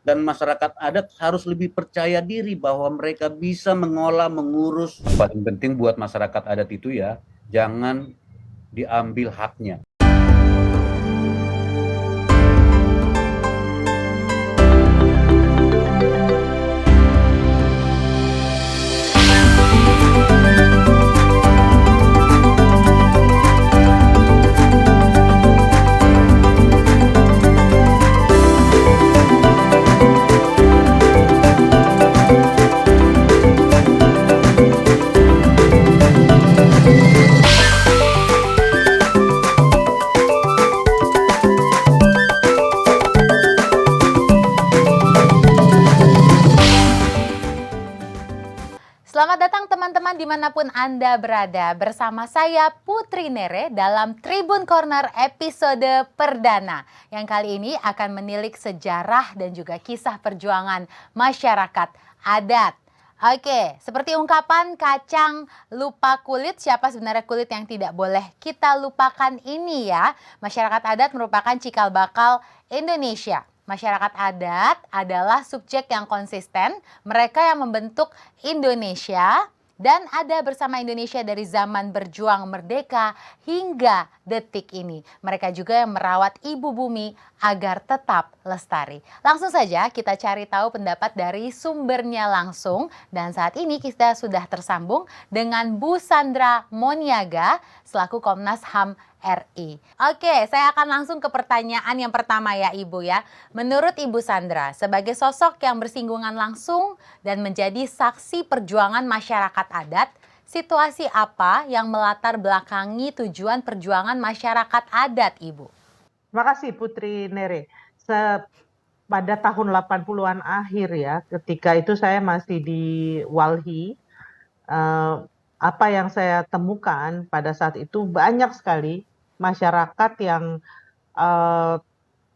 dan masyarakat adat harus lebih percaya diri bahwa mereka bisa mengolah, mengurus. Paling penting buat masyarakat adat itu ya, jangan diambil haknya. Selamat datang teman-teman dimanapun Anda berada. Bersama saya Putri Nere dalam Tribun Corner episode perdana. Yang kali ini akan menilik sejarah dan juga kisah perjuangan masyarakat adat. Oke, seperti ungkapan kacang lupa kulit, siapa sebenarnya kulit yang tidak boleh kita lupakan ini ya. Masyarakat adat merupakan cikal bakal Indonesia. Masyarakat adat adalah subjek yang konsisten, mereka yang membentuk Indonesia dan ada bersama Indonesia dari zaman berjuang merdeka hingga detik ini. Mereka juga yang merawat ibu bumi agar tetap lestari. Langsung saja kita cari tahu pendapat dari sumbernya langsung. Dan saat ini kita sudah tersambung dengan Bu Sandra Moniaga selaku Komnas HAM RI. Oke, saya akan langsung ke pertanyaan yang pertama ya Ibu ya. Menurut Ibu Sandra, sebagai sosok yang bersinggungan langsung dan menjadi saksi perjuangan masyarakat adat, situasi apa yang melatar belakangi tujuan perjuangan masyarakat adat Ibu? Terima kasih Putri Nere. Pada tahun 80-an akhir ya, ketika itu saya masih di Walhi, apa yang saya temukan pada saat itu banyak sekali masyarakat yang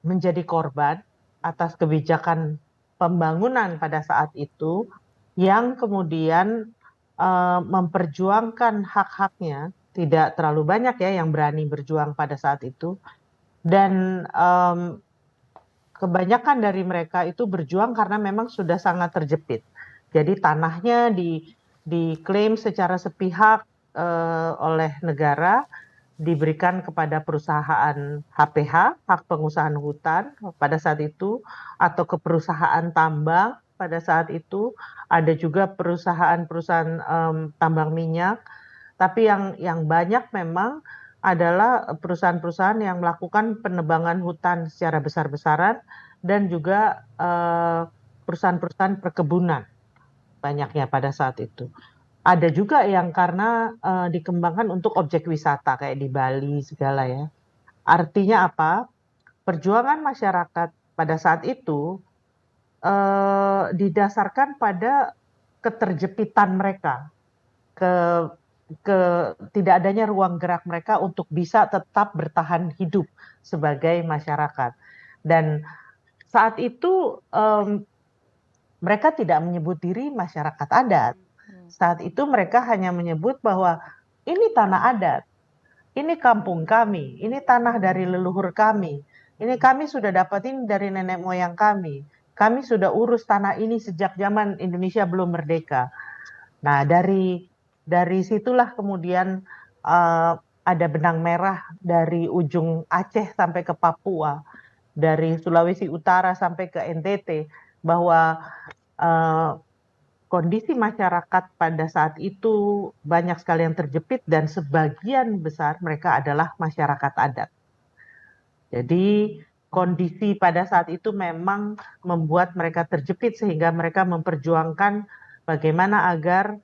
menjadi korban atas kebijakan pembangunan pada saat itu yang kemudian memperjuangkan hak-haknya. Tidak terlalu banyak ya yang berani berjuang pada saat itu, dan kebanyakan dari mereka itu berjuang karena memang sudah sangat terjepit. Jadi tanahnya diklaim secara sepihak oleh negara, diberikan kepada perusahaan HPH, hak pengusahaan hutan pada saat itu, atau ke perusahaan tambang pada saat itu. Ada juga perusahaan-perusahaan tambang minyak, tapi yang banyak memang adalah perusahaan-perusahaan yang melakukan penebangan hutan secara besar-besaran dan juga perusahaan-perusahaan perkebunan banyaknya pada saat itu. Ada juga yang karena dikembangkan untuk objek wisata kayak di Bali segala ya. Artinya apa? Perjuangan masyarakat pada saat itu didasarkan pada keterjepitan mereka, tidak adanya ruang gerak mereka untuk bisa tetap bertahan hidup sebagai masyarakat. Dan saat itu mereka tidak menyebut diri masyarakat adat. Saat itu mereka hanya menyebut bahwa ini tanah adat, ini kampung kami, ini tanah dari leluhur kami, ini kami sudah dapatin dari nenek moyang kami sudah urus tanah ini sejak zaman Indonesia belum merdeka. Nah, dari situlah kemudian ada benang merah dari ujung Aceh sampai ke Papua, dari Sulawesi Utara sampai ke NTT, bahwa kondisi masyarakat pada saat itu banyak sekali yang terjepit dan sebagian besar mereka adalah masyarakat adat. Jadi kondisi pada saat itu memang membuat mereka terjepit sehingga mereka memperjuangkan bagaimana agar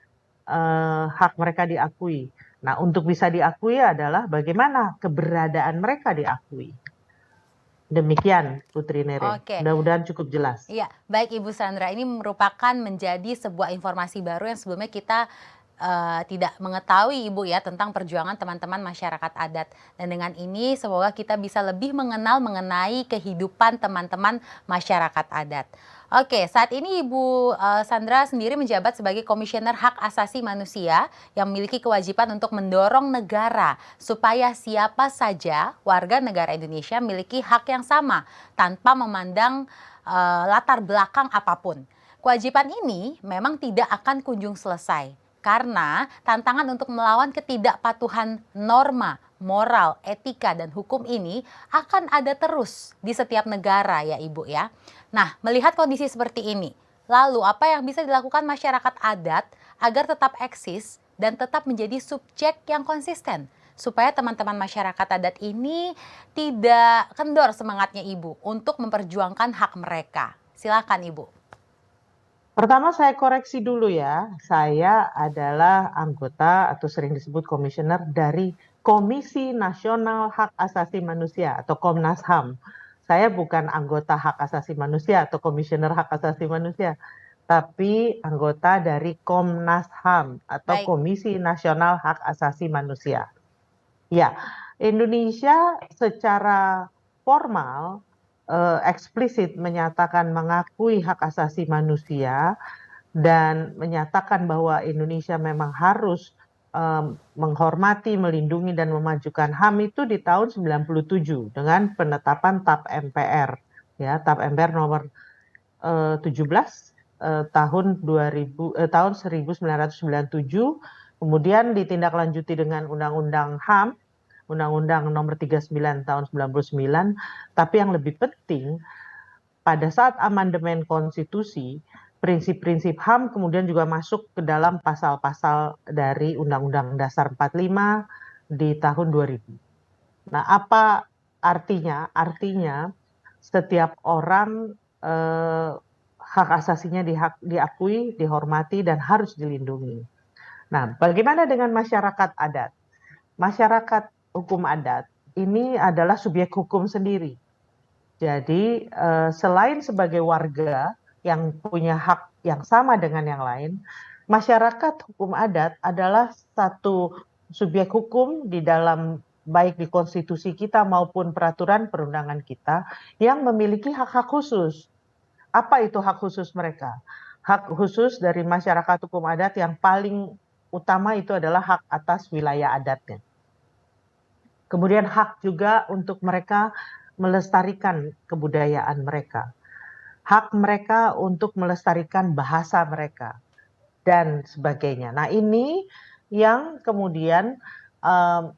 hak mereka diakui. Nah, untuk bisa diakui adalah bagaimana keberadaan mereka diakui. Demikian Putri Nere. Oke. Mudah-mudahan cukup jelas. Iya, baik Ibu Sandra. Ini merupakan menjadi sebuah informasi baru yang sebelumnya kita tidak mengetahui Ibu ya tentang perjuangan teman-teman masyarakat adat. Dan dengan ini semoga kita bisa lebih mengenal mengenai kehidupan teman-teman masyarakat adat. Oke, saat ini Ibu Sandra sendiri menjabat sebagai Komisioner Hak Asasi Manusia yang memiliki kewajiban untuk mendorong negara supaya siapa saja warga negara Indonesia memiliki hak yang sama tanpa memandang latar belakang apapun. Kewajiban ini memang tidak akan kunjung selesai karena tantangan untuk melawan ketidakpatuhan norma, moral, etika, dan hukum ini akan ada terus di setiap negara ya Ibu ya. Nah, melihat kondisi seperti ini, lalu apa yang bisa dilakukan masyarakat adat agar tetap eksis dan tetap menjadi subjek yang konsisten? Supaya teman-teman masyarakat adat ini tidak kendor semangatnya Ibu untuk memperjuangkan hak mereka. Silakan Ibu. Pertama saya koreksi dulu ya, saya adalah anggota atau sering disebut komisioner dari Komisi Nasional Hak Asasi Manusia atau Komnas HAM. Saya bukan anggota hak asasi manusia atau komisioner hak asasi manusia, tapi anggota dari Komnas HAM atau Baik. Komisi Nasional Hak Asasi Manusia. Ya, Indonesia secara formal eksplisit menyatakan mengakui hak asasi manusia dan menyatakan bahwa Indonesia memang harus menghormati, melindungi dan memajukan HAM itu di tahun 97 dengan penetapan TAP MPR ya, TAP MPR nomor 17 tahun 1997, kemudian ditindaklanjuti dengan Undang-Undang HAM, Undang-Undang nomor 39 tahun 99, tapi yang lebih penting pada saat amandemen konstitusi, prinsip-prinsip HAM kemudian juga masuk ke dalam pasal-pasal dari Undang-Undang Dasar 45 di tahun 2000. Nah, apa artinya? Artinya setiap orang hak asasinya diakui, dihormati, dan harus dilindungi. Nah, bagaimana dengan masyarakat adat? Masyarakat hukum adat ini adalah subjek hukum sendiri. Jadi selain sebagai warga yang punya hak yang sama dengan yang lain, masyarakat hukum adat adalah satu subjek hukum di dalam baik di konstitusi kita maupun peraturan perundangan kita yang memiliki hak-hak khusus. Apa itu hak khusus mereka? Hak khusus dari masyarakat hukum adat yang paling utama itu adalah hak atas wilayah adatnya. Kemudian hak juga untuk mereka melestarikan kebudayaan mereka. Hak mereka untuk melestarikan bahasa mereka dan sebagainya. Nah, ini yang kemudian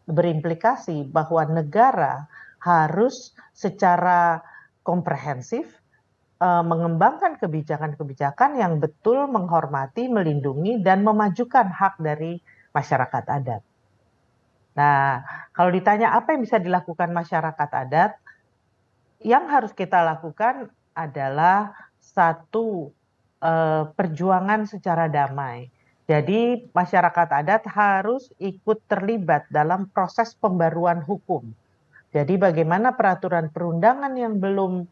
berimplikasi bahwa negara harus secara komprehensif mengembangkan kebijakan-kebijakan yang betul menghormati, melindungi, dan memajukan hak dari masyarakat adat. Nah, kalau ditanya apa yang bisa dilakukan masyarakat adat, yang harus kita lakukan adalah satu perjuangan secara damai. Jadi masyarakat adat harus ikut terlibat dalam proses pembaruan hukum. Jadi bagaimana peraturan perundangan yang belum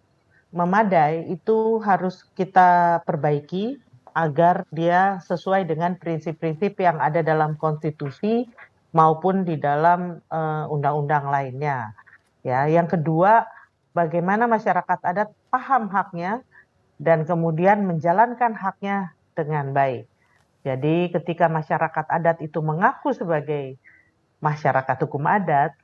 memadai itu harus kita perbaiki agar dia sesuai dengan prinsip-prinsip yang ada dalam konstitusi maupun di dalam undang-undang lainnya. Ya, yang kedua, bagaimana masyarakat adat paham haknya dan kemudian menjalankan haknya dengan baik. Jadi ketika masyarakat adat itu mengaku sebagai masyarakat hukum adat,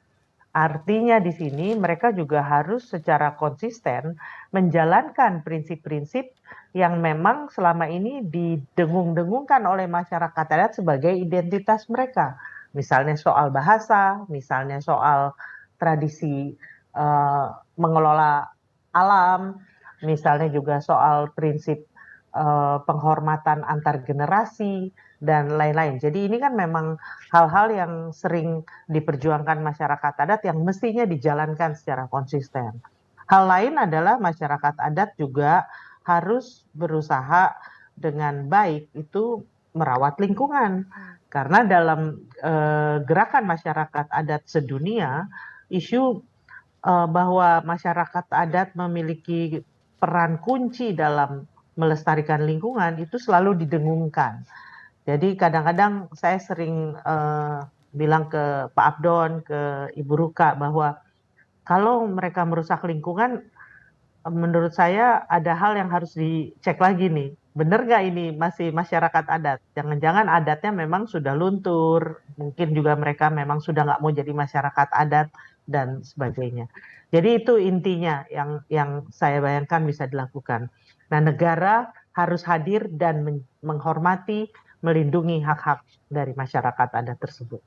artinya di sini mereka juga harus secara konsisten menjalankan prinsip-prinsip yang memang selama ini didengung-dengungkan oleh masyarakat adat sebagai identitas mereka. Misalnya soal bahasa, misalnya soal tradisi mengelola alam, misalnya juga soal prinsip penghormatan antar generasi, dan lain-lain. Jadi ini kan memang hal-hal yang sering diperjuangkan masyarakat adat yang mestinya dijalankan secara konsisten. Hal lain adalah masyarakat adat juga harus berusaha dengan baik itu merawat lingkungan. Karena dalam gerakan masyarakat adat sedunia, isu bahwa masyarakat adat memiliki peran kunci dalam melestarikan lingkungan itu selalu didengungkan. Jadi kadang-kadang saya sering bilang ke Pak Abdon, ke Ibu Ruka bahwa kalau mereka merusak lingkungan, menurut saya ada hal yang harus dicek lagi nih. Benar nggak ini masih masyarakat adat? Jangan-jangan adatnya memang sudah luntur, mungkin juga mereka memang sudah nggak mau jadi masyarakat adat dan sebagainya. Jadi itu intinya yang saya bayangkan bisa dilakukan. Nah, negara harus hadir dan menghormati, melindungi hak-hak dari masyarakat adat tersebut.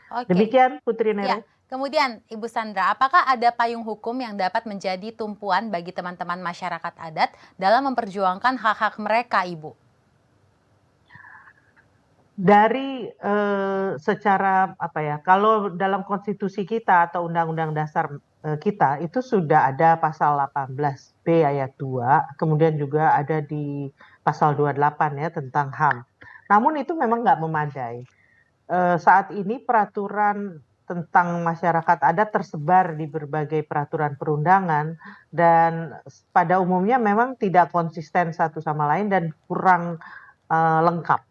Oke. Demikian Putri Ya, Nere. kemudian Ibu Sandra, apakah ada payung hukum yang dapat menjadi tumpuan bagi teman-teman masyarakat adat dalam memperjuangkan hak-hak mereka, Ibu? Dari secara apa ya, kalau dalam konstitusi kita atau undang-undang dasar kita itu sudah ada pasal 18B ayat 2, kemudian juga ada di pasal 28 ya tentang HAM. Namun itu memang nggak memadai. Saat ini peraturan tentang masyarakat adat tersebar di berbagai peraturan perundangan dan pada umumnya memang tidak konsisten satu sama lain dan kurang lengkap.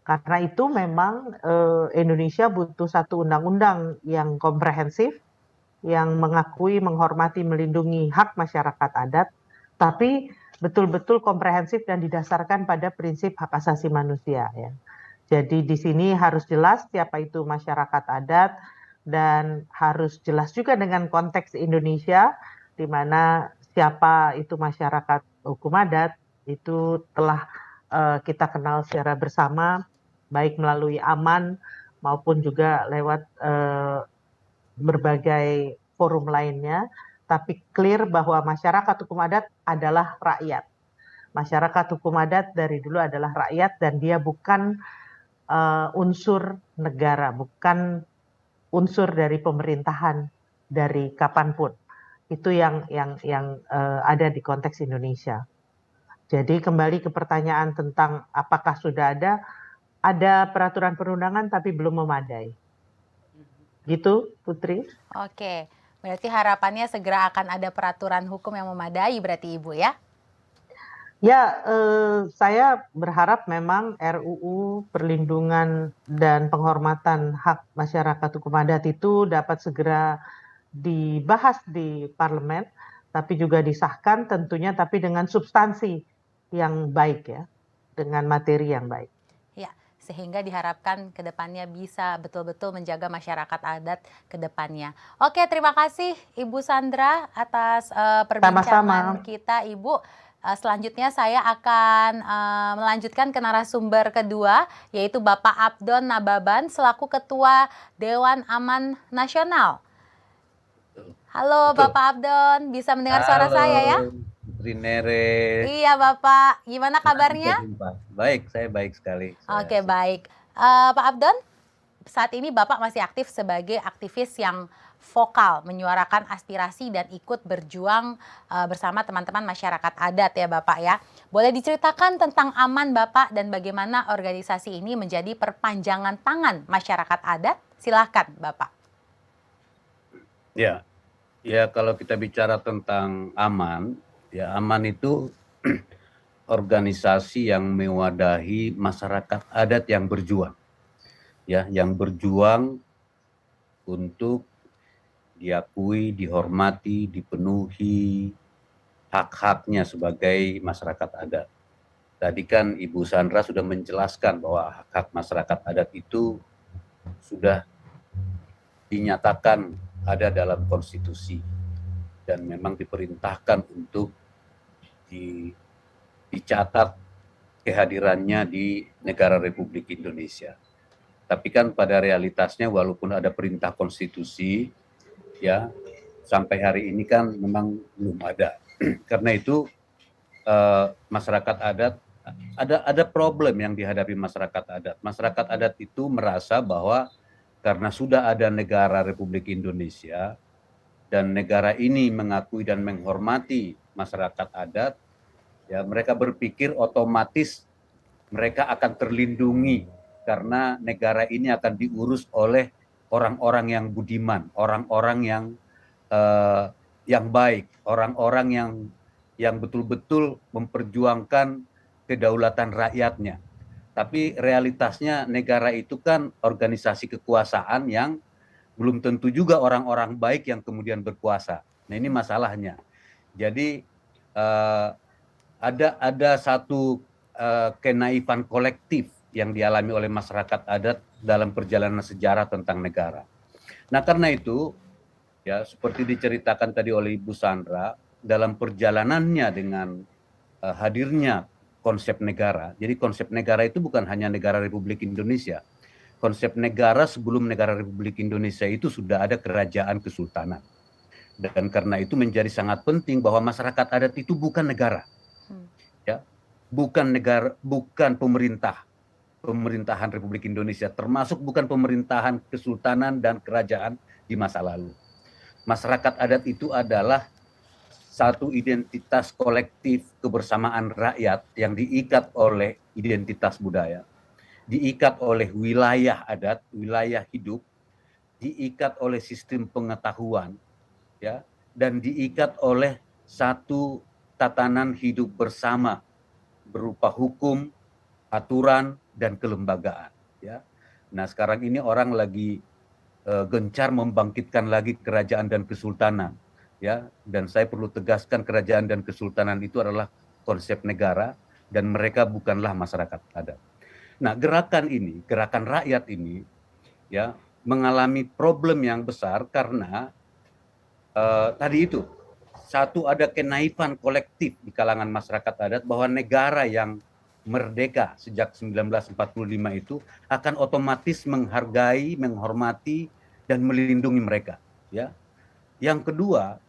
Karena itu memang Indonesia butuh satu undang-undang yang komprehensif, yang mengakui, menghormati, melindungi hak masyarakat adat, tapi betul-betul komprehensif dan didasarkan pada prinsip hak asasi manusia ya. Jadi di sini harus jelas siapa itu masyarakat adat dan harus jelas juga dengan konteks Indonesia di mana siapa itu masyarakat hukum adat itu telah kita kenal secara bersama baik melalui aman maupun juga lewat berbagai forum lainnya, tapi clear bahwa masyarakat hukum adat adalah rakyat. Masyarakat hukum adat dari dulu adalah rakyat dan dia bukan unsur negara, bukan unsur dari pemerintahan dari kapanpun. Itu yang ada di konteks Indonesia. Jadi kembali ke pertanyaan tentang apakah sudah ada peraturan perundangan tapi belum memadai. Gitu, Putri. Oke, berarti harapannya segera akan ada peraturan hukum yang memadai berarti Ibu ya? Ya, saya berharap memang RUU perlindungan dan penghormatan hak masyarakat hukum adat itu dapat segera dibahas di parlemen, tapi juga disahkan tentunya tapi dengan substansi yang baik ya, dengan materi yang baik. Ya, sehingga diharapkan ke depannya bisa betul-betul menjaga masyarakat adat ke depannya. Oke, terima kasih Ibu Sandra atas perbincangan kita, Ibu. Selanjutnya saya akan melanjutkan ke narasumber kedua, yaitu Bapak Abdon Nababan selaku Ketua Dewan Aman Nasional. Halo betul. Bapak Abdon, bisa mendengar suara saya ya? Putri Nere. Iya Bapak, gimana kabarnya? Baik, saya baik sekali. Oke, baik. Pak Abdon, saat ini Bapak masih aktif sebagai aktivis yang vokal, menyuarakan aspirasi dan ikut berjuang bersama teman-teman masyarakat adat ya Bapak ya. Boleh diceritakan tentang Aman Bapak dan bagaimana organisasi ini menjadi perpanjangan tangan masyarakat adat? Silahkan Bapak. Ya, kalau kita bicara tentang Aman, ya Aman itu organisasi yang mewadahi masyarakat adat yang berjuang. Ya, yang berjuang untuk diakui, dihormati, dipenuhi hak-haknya sebagai masyarakat adat. Tadi kan Ibu Sandra sudah menjelaskan bahwa hak-hak masyarakat adat itu sudah dinyatakan ada dalam konstitusi dan memang diperintahkan untuk dicatat kehadirannya di negara Republik Indonesia. Tapi kan pada realitasnya walaupun ada perintah konstitusi, ya sampai hari ini kan memang belum ada. Karena itu masyarakat adat ada problem yang dihadapi masyarakat adat. Masyarakat adat itu merasa bahwa karena sudah ada negara Republik Indonesia dan negara ini mengakui dan menghormati masyarakat adat, ya mereka berpikir otomatis mereka akan terlindungi karena negara ini akan diurus oleh orang-orang yang budiman, orang-orang yang baik, orang-orang yang betul-betul memperjuangkan kedaulatan rakyatnya. Tapi realitasnya negara itu kan organisasi kekuasaan yang belum tentu juga orang-orang baik yang berkuasa. Nah ini masalahnya. Jadi ada satu kenaifan kolektif yang dialami oleh masyarakat adat dalam perjalanan sejarah tentang negara. Nah karena itu Ya, seperti diceritakan tadi oleh Ibu Sandra, dalam perjalanannya dengan hadirnya konsep negara. Jadi konsep negara itu bukan hanya negara Republik Indonesia. Konsep negara sebelum negara Republik Indonesia itu sudah ada kerajaan kesultanan. Dan karena itu menjadi sangat penting bahwa masyarakat adat itu bukan negara. Ya, bukan negara, bukan pemerintahan Republik Indonesia, termasuk bukan pemerintahan kesultanan dan kerajaan di masa lalu. Masyarakat adat itu adalah satu identitas kolektif kebersamaan rakyat yang diikat oleh identitas budaya, diikat oleh wilayah adat, wilayah hidup, diikat oleh sistem pengetahuan, ya, dan diikat oleh satu tatanan hidup bersama berupa hukum, aturan, dan kelembagaan. Ya. Nah, sekarang ini orang lagi gencar membangkitkan lagi kerajaan dan kesultanan, ya. Dan saya perlu tegaskan kerajaan dan kesultanan itu adalah konsep negara dan mereka bukanlah masyarakat adat. Nah, gerakan ini, gerakan rakyat ini, ya, mengalami problem yang besar karena tadi itu satu ada kenaifan kolektif di kalangan masyarakat adat bahwa negara yang merdeka sejak 1945 itu akan otomatis menghargai, menghormati, dan melindungi mereka. Ya. Yang kedua,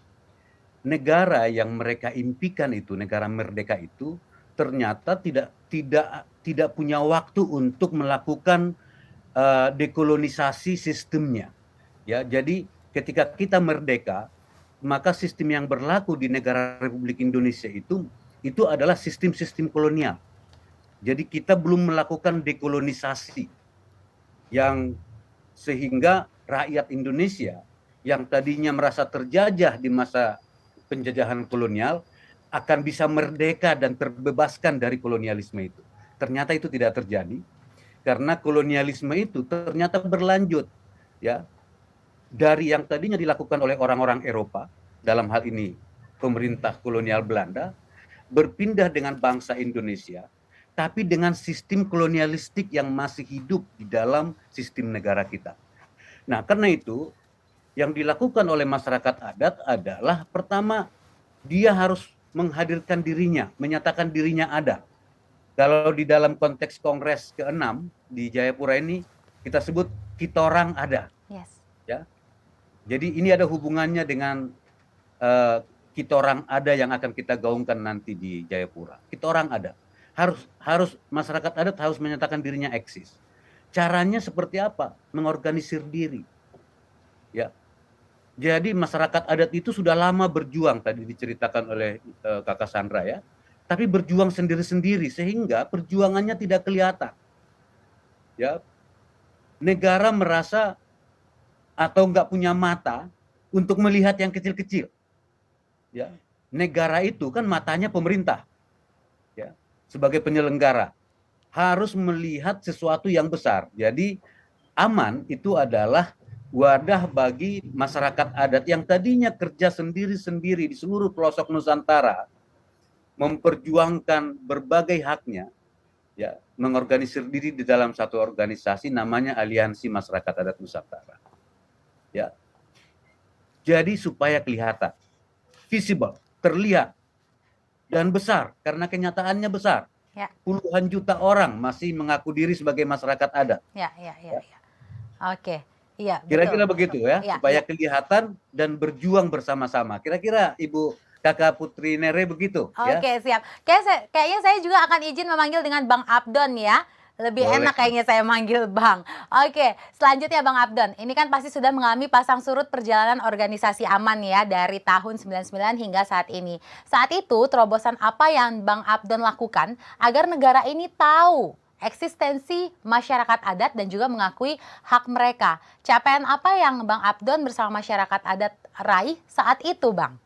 negara yang mereka impikan itu, negara merdeka itu, ternyata tidak punya waktu untuk melakukan dekolonisasi sistemnya. Ya, jadi ketika kita merdeka, maka sistem yang berlaku di negara Republik Indonesia itu adalah sistem-sistem kolonial. Jadi kita belum melakukan dekolonisasi yang sehingga rakyat Indonesia yang tadinya merasa terjajah di masa penjajahan kolonial akan bisa merdeka dan terbebaskan dari kolonialisme itu. Ternyata itu tidak terjadi karena kolonialisme itu ternyata berlanjut, ya, dari yang tadinya dilakukan oleh orang-orang Eropa, dalam hal ini pemerintah kolonial Belanda, berpindah dengan bangsa Indonesia, tapi dengan sistem kolonialistik yang masih hidup di dalam sistem negara kita. Nah, karena itu yang dilakukan oleh masyarakat adat adalah pertama, dia harus menghadirkan dirinya, menyatakan dirinya ada. Kalau di dalam konteks Kongres ke-6 di Jayapura ini, kita sebut kita orang ada. Yes. Ya. Jadi ini ada hubungannya dengan kita orang ada yang akan kita gaungkan nanti di Jayapura. Kita orang ada. Harus masyarakat adat harus menyatakan dirinya eksis. Caranya seperti apa? Mengorganisir diri. Ya. Jadi masyarakat adat itu sudah lama berjuang, tadi diceritakan oleh Kakak Sandra, ya. Tapi berjuang sendiri-sendiri sehingga perjuangannya tidak kelihatan. Ya. Negara merasa atau nggak punya mata untuk melihat yang kecil-kecil. Ya. Negara itu kan matanya pemerintah. Ya. Sebagai penyelenggara harus melihat sesuatu yang besar. Jadi aman itu adalah wadah bagi masyarakat adat yang tadinya kerja sendiri-sendiri di seluruh pelosok Nusantara, memperjuangkan berbagai haknya, ya, mengorganisir diri di dalam satu organisasi namanya Aliansi Masyarakat Adat Nusantara. Ya. Jadi supaya kelihatan, visible, terlihat, dan besar, karena kenyataannya besar. Ya. Puluhan juta orang masih mengaku diri sebagai masyarakat adat. Ya. Oke, iya. Kira-kira begitu ya, ya, supaya kelihatan dan berjuang bersama-sama. Kira-kira Ibu Kakak Putri Nere begitu. Oke, siap. Kayaknya saya juga akan izin memanggil dengan Bang Abdon ya. Lebih Boleh. enak kayaknya saya manggil Bang. Oke, selanjutnya Bang Abdon. Ini kan pasti sudah mengalami pasang surut perjalanan organisasi aman ya dari tahun 99 hingga saat ini. Saat itu terobosan apa yang Bang Abdon lakukan agar negara ini tahu eksistensi masyarakat adat dan juga mengakui hak mereka? Capaian apa yang Bang Abdon bersama masyarakat adat raih saat itu, Bang?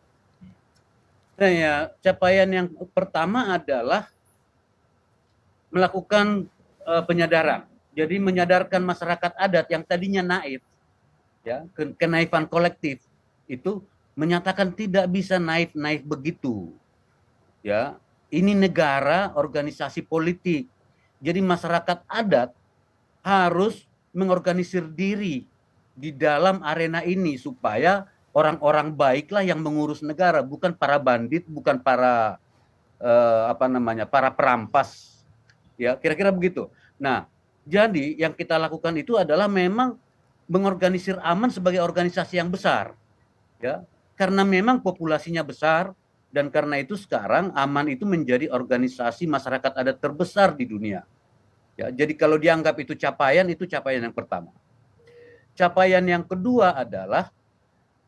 Nah ya, capaian yang pertama adalah melakukan penyadaran. Jadi menyadarkan masyarakat adat yang tadinya naif, ya, kenaifan kolektif itu menyatakan tidak bisa naif-naif begitu. Ya, ini negara, organisasi politik. Jadi masyarakat adat harus mengorganisir diri di dalam arena ini supaya orang-orang baiklah yang mengurus negara, bukan para bandit, bukan para para perampas, ya kira-kira begitu. Nah, jadi yang kita lakukan itu adalah memang mengorganisir Aman sebagai organisasi yang besar, ya, karena memang populasinya besar dan karena itu sekarang Aman itu menjadi organisasi masyarakat adat terbesar di dunia. Ya, jadi kalau dianggap itu capaian yang pertama. Capaian yang kedua adalah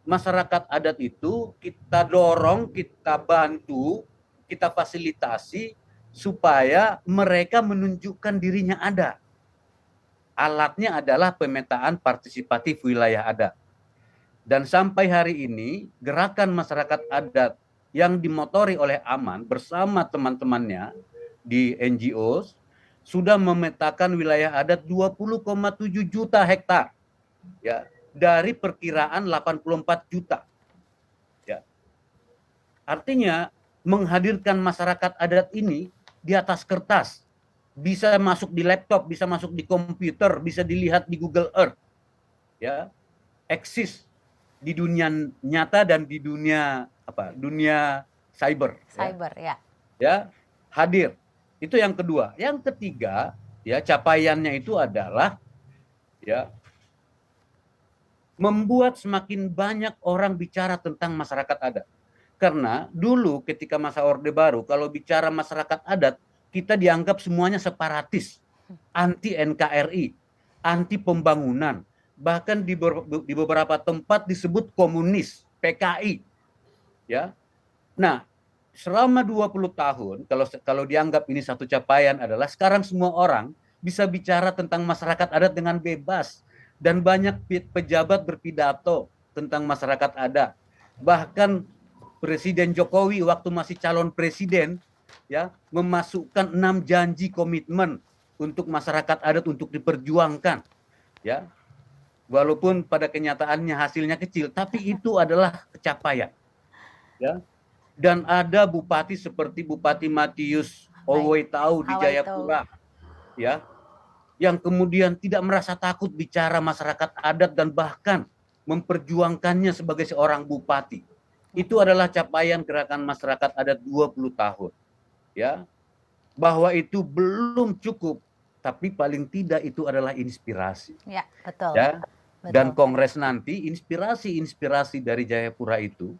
masyarakat adat itu kita dorong, kita bantu, kita fasilitasi supaya mereka menunjukkan dirinya ada. Alatnya adalah pemetaan partisipatif wilayah adat. Dan sampai hari ini gerakan masyarakat adat yang dimotori oleh Aman bersama teman-temannya di NGO sudah memetakan wilayah adat 20,7 juta hektar, ya, dari perkiraan 84 juta. Ya. Artinya menghadirkan masyarakat adat ini di atas kertas, bisa masuk di laptop, bisa masuk di komputer, bisa dilihat di Google Earth, ya, eksis di dunia nyata dan di dunia dunia cyber. Cyber, ya. Ya, hadir. Itu yang kedua. Yang ketiga, ya, capaiannya itu adalah, ya, membuat semakin banyak orang bicara tentang masyarakat adat. Karena dulu ketika masa Orde Baru, kalau bicara masyarakat adat, kita dianggap semuanya separatis, anti NKRI, anti pembangunan, bahkan di beberapa tempat disebut komunis, PKI. Ya. Nah, selama 20 tahun, kalau dianggap ini satu capaian adalah sekarang semua orang bisa bicara tentang masyarakat adat dengan bebas. Dan banyak pejabat berpidato tentang masyarakat adat. Bahkan Presiden Jokowi waktu masih calon presiden, ya, memasukkan 6 janji komitmen untuk masyarakat adat untuk diperjuangkan, ya. Walaupun pada kenyataannya hasilnya kecil, tapi itu adalah pencapaian, ya. Dan ada bupati seperti Bupati Matius Owoitau di Jayapura, ya, yang kemudian tidak merasa takut bicara masyarakat adat dan bahkan memperjuangkannya sebagai seorang bupati. Itu adalah capaian gerakan masyarakat adat 20 tahun. Ya. Bahwa itu belum cukup, tapi paling tidak itu adalah inspirasi. Ya, betul. Ya. Betul. Dan kongres nanti inspirasi dari Jayapura itu,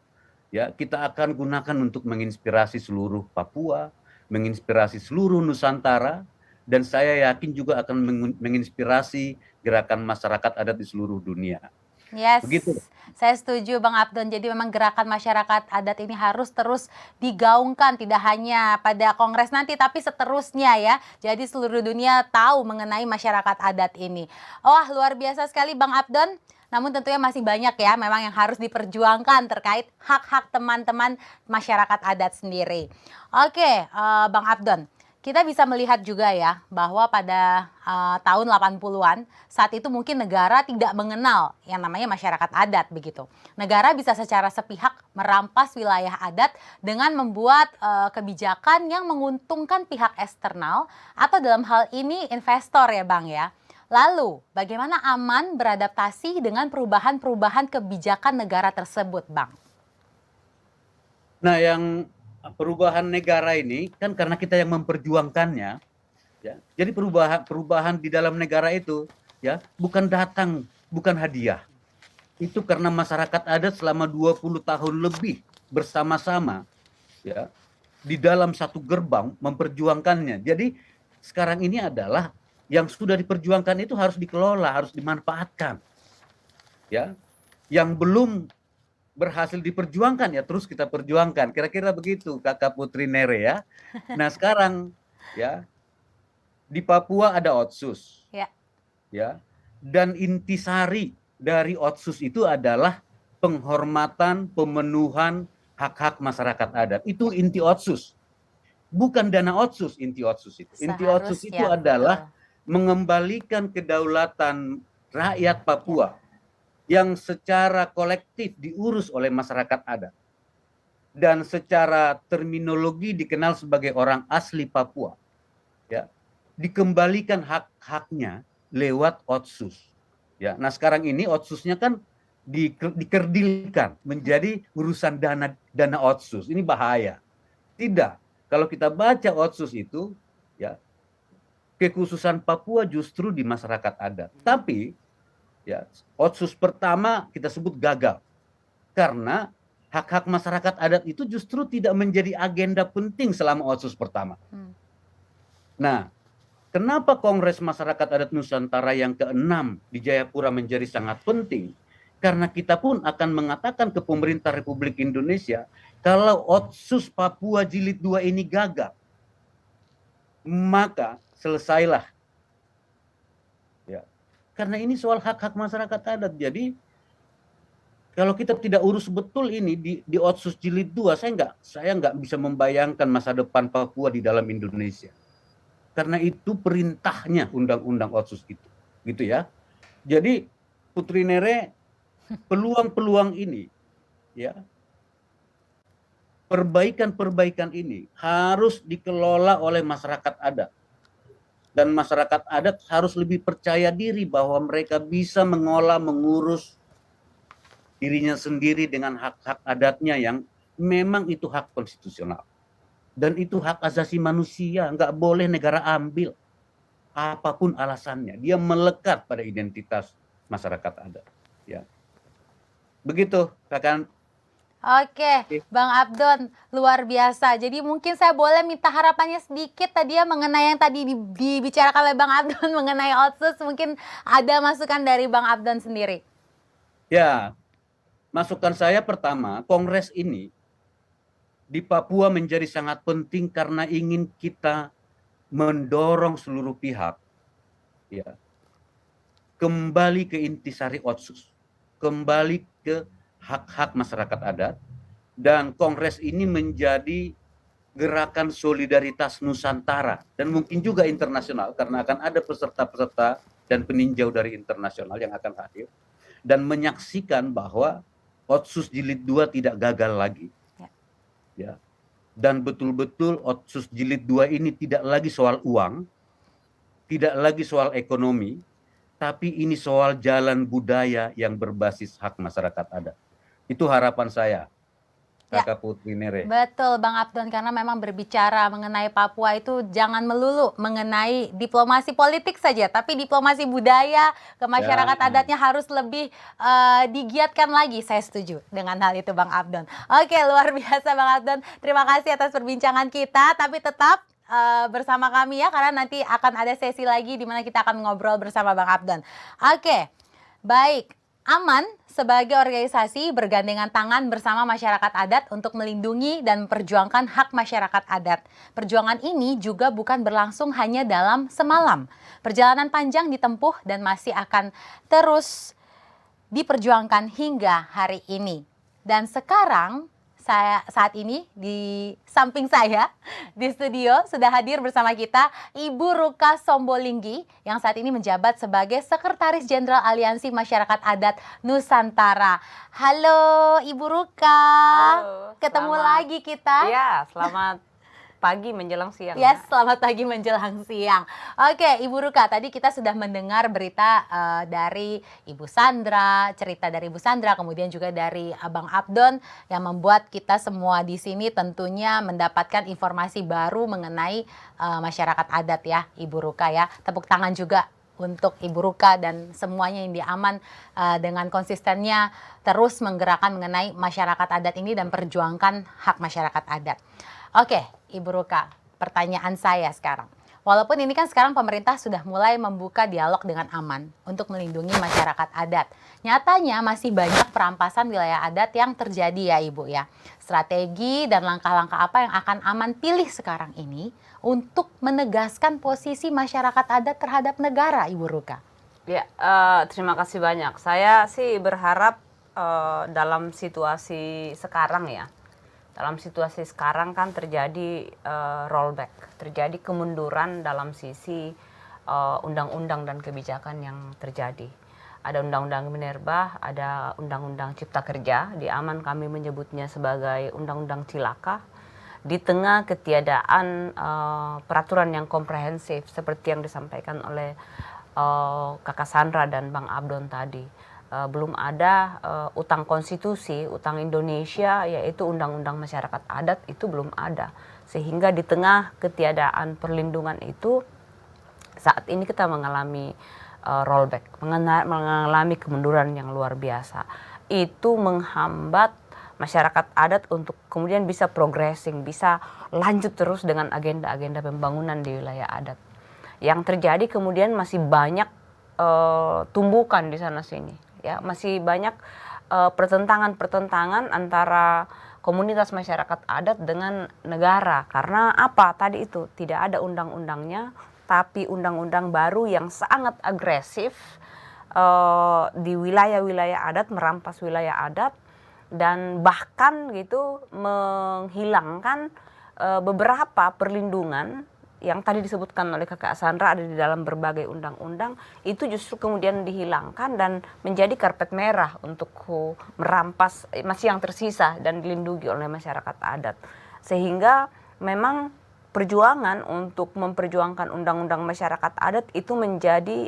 ya, kita akan gunakan untuk menginspirasi seluruh Papua, menginspirasi seluruh Nusantara, dan saya yakin juga akan menginspirasi gerakan masyarakat adat di seluruh dunia. Yes, begitu. Saya setuju Bang Abdon. Jadi memang gerakan masyarakat adat ini harus terus digaungkan, tidak hanya pada kongres nanti, tapi seterusnya ya. Jadi seluruh dunia tahu mengenai masyarakat adat ini. Wah, luar biasa sekali Bang Abdon. Namun tentunya masih banyak ya memang yang harus diperjuangkan terkait hak-hak teman-teman masyarakat adat sendiri. Oke, Bang Abdon. Kita bisa melihat juga ya bahwa pada tahun 80-an saat itu mungkin negara tidak mengenal yang namanya masyarakat adat begitu. Negara bisa secara sepihak merampas wilayah adat dengan membuat kebijakan yang menguntungkan pihak eksternal atau dalam hal ini investor ya Bang ya. Lalu bagaimana Aman beradaptasi dengan perubahan-perubahan kebijakan negara tersebut Bang? Nah, yang perubahan negara ini kan karena kita yang memperjuangkannya, ya. Jadi perubahan di dalam negara itu, ya, bukan datang, bukan hadiah. Itu karena masyarakat adat selama 20 tahun lebih bersama-sama, ya, di dalam satu gerbang memperjuangkannya. Jadi sekarang ini adalah yang sudah diperjuangkan itu harus dikelola, harus dimanfaatkan. Ya. Yang belum berhasil diperjuangkan ya terus kita perjuangkan. Kira-kira begitu Kakak Putri Nere ya. Nah, sekarang ya di Papua ada Otsus. Ya. Ya. Dan intisari dari Otsus itu adalah penghormatan, pemenuhan hak-hak masyarakat adat. Itu inti Otsus. Bukan dana Otsus inti Otsus itu. Inti Otsus itu adalah mengembalikan kedaulatan rakyat Papua yang secara kolektif diurus oleh masyarakat adat dan secara terminologi dikenal sebagai orang asli Papua, ya, dikembalikan hak-haknya lewat Otsus. Ya, nah sekarang ini Otsusnya kan dikerdilkan menjadi urusan dana otsus. Ini bahaya. Tidak. Kalau kita baca otsus itu, ya, kekhususan Papua justru di masyarakat adat. Tapi ya, otsus pertama kita sebut gagal karena hak-hak masyarakat adat itu justru tidak menjadi agenda penting selama otsus pertama. Nah, kenapa Kongres Masyarakat Adat Nusantara yang ke-6 di Jayapura menjadi sangat penting? Karena kita pun akan mengatakan ke pemerintah Republik Indonesia, kalau otsus Papua Jilid 2 ini gagal, maka selesailah. Ya. Karena ini soal hak-hak masyarakat adat. Jadi kalau kita tidak urus betul ini di otsus Jilid 2, saya nggak bisa membayangkan masa depan Papua di dalam Indonesia. Karena itu perintahnya undang-undang otsus itu, gitu ya. Jadi Putri Nere, peluang-peluang ini, ya, perbaikan-perbaikan ini harus dikelola oleh masyarakat adat. Dan masyarakat adat harus lebih percaya diri bahwa mereka bisa mengolah, mengurus dirinya sendiri dengan hak-hak adatnya yang memang itu hak konstitusional. Dan itu hak asasi manusia, nggak boleh negara ambil. Apapun alasannya, dia melekat pada identitas masyarakat adat. Ya. Begitu, Kakak. Oke, Bang Abdon, luar biasa. Jadi mungkin saya boleh minta harapannya sedikit tadi ya mengenai yang tadi dibicarakan oleh Bang Abdon mengenai otsus. Mungkin ada masukan dari Bang Abdon sendiri. Ya, masukan saya pertama, Kongres ini di Papua menjadi sangat penting karena ingin kita mendorong seluruh pihak, ya, kembali ke intisari otsus, kembali ke hak-hak masyarakat adat, dan Kongres ini menjadi gerakan solidaritas Nusantara dan mungkin juga internasional karena akan ada peserta-peserta dan peninjau dari internasional yang akan hadir dan menyaksikan bahwa otsus Jilid 2 tidak gagal lagi. Ya. Dan betul-betul otsus Jilid 2 ini tidak lagi soal uang, tidak lagi soal ekonomi, tapi ini soal jalan budaya yang berbasis hak masyarakat adat. Itu harapan saya, Kakak Putri Nere. Betul Bang Abdon, karena memang berbicara mengenai Papua itu jangan melulu mengenai diplomasi politik saja, tapi diplomasi budaya ke masyarakat adatnya harus lebih digiatkan lagi. Saya setuju dengan hal itu Bang Abdon. Oke, luar biasa Bang Abdon. Terima kasih atas perbincangan kita, tapi tetap bersama kami ya, karena nanti akan ada sesi lagi di mana kita akan ngobrol bersama Bang Abdon. Oke, baik. Aman sebagai organisasi bergandengan tangan bersama masyarakat adat untuk melindungi dan memperjuangkan hak masyarakat adat. Perjuangan ini juga bukan berlangsung hanya dalam semalam. Perjalanan panjang ditempuh dan masih akan terus diperjuangkan hingga hari ini. Dan sekarang saat ini di samping saya di studio sudah hadir bersama kita Ibu Ruka Sombolinggi yang saat ini menjabat sebagai Sekretaris Jenderal Aliansi Masyarakat Adat Nusantara. Halo Ibu Ruka. Halo, ketemu lagi kita. Ya, selamat pagi menjelang siang. Yes, selamat pagi menjelang siang. Oke, Ibu Ruka, tadi kita sudah mendengar berita dari Ibu Sandra, cerita dari Ibu Sandra, kemudian juga dari Abang Abdon yang membuat kita semua di sini tentunya mendapatkan informasi baru mengenai masyarakat adat ya, Ibu Ruka ya. Tepuk tangan juga untuk Ibu Ruka dan semuanya yang diaman dengan konsistennya terus menggerakkan mengenai masyarakat adat ini dan perjuangkan hak masyarakat adat. Oke, Ibu Ruka, pertanyaan saya sekarang. Walaupun ini kan sekarang pemerintah sudah mulai membuka dialog dengan aman untuk melindungi masyarakat adat. Nyatanya masih banyak perampasan wilayah adat yang terjadi ya Ibu ya. Strategi dan langkah-langkah apa yang akan aman pilih sekarang ini untuk menegaskan posisi masyarakat adat terhadap negara, Ibu Ruka? Ya, terima kasih banyak. Saya sih berharap dalam situasi sekarang ya. Dalam situasi sekarang kan terjadi rollback, terjadi kemunduran dalam sisi undang-undang dan kebijakan yang terjadi. Ada undang-undang Minerba, ada undang-undang Cipta Kerja, di Aman kami menyebutnya sebagai undang-undang cilaka. Di tengah ketiadaan peraturan yang komprehensif seperti yang disampaikan oleh Kakak Sandra dan Bang Abdon tadi. belum ada utang konstitusi, utang Indonesia yaitu Undang-Undang Masyarakat Adat itu belum ada. Sehingga di tengah ketiadaan perlindungan itu saat ini kita mengalami rollback, mengalami kemunduran yang luar biasa. Itu menghambat masyarakat adat untuk kemudian bisa progressing, bisa lanjut terus dengan agenda-agenda pembangunan di wilayah adat. Yang terjadi kemudian masih banyak tumbukan di sana sini, ya masih banyak pertentangan antara komunitas masyarakat adat dengan negara. Karena apa? Tadi itu tidak ada undang-undangnya, tapi undang-undang baru yang sangat agresif di wilayah-wilayah adat, merampas wilayah adat dan bahkan gitu menghilangkan beberapa perlindungan yang tadi disebutkan oleh Kakak Sandra ada di dalam berbagai undang-undang, itu justru kemudian dihilangkan dan menjadi karpet merah untuk merampas masih yang tersisa dan dilindungi oleh masyarakat adat. Sehingga memang perjuangan untuk memperjuangkan undang-undang masyarakat adat itu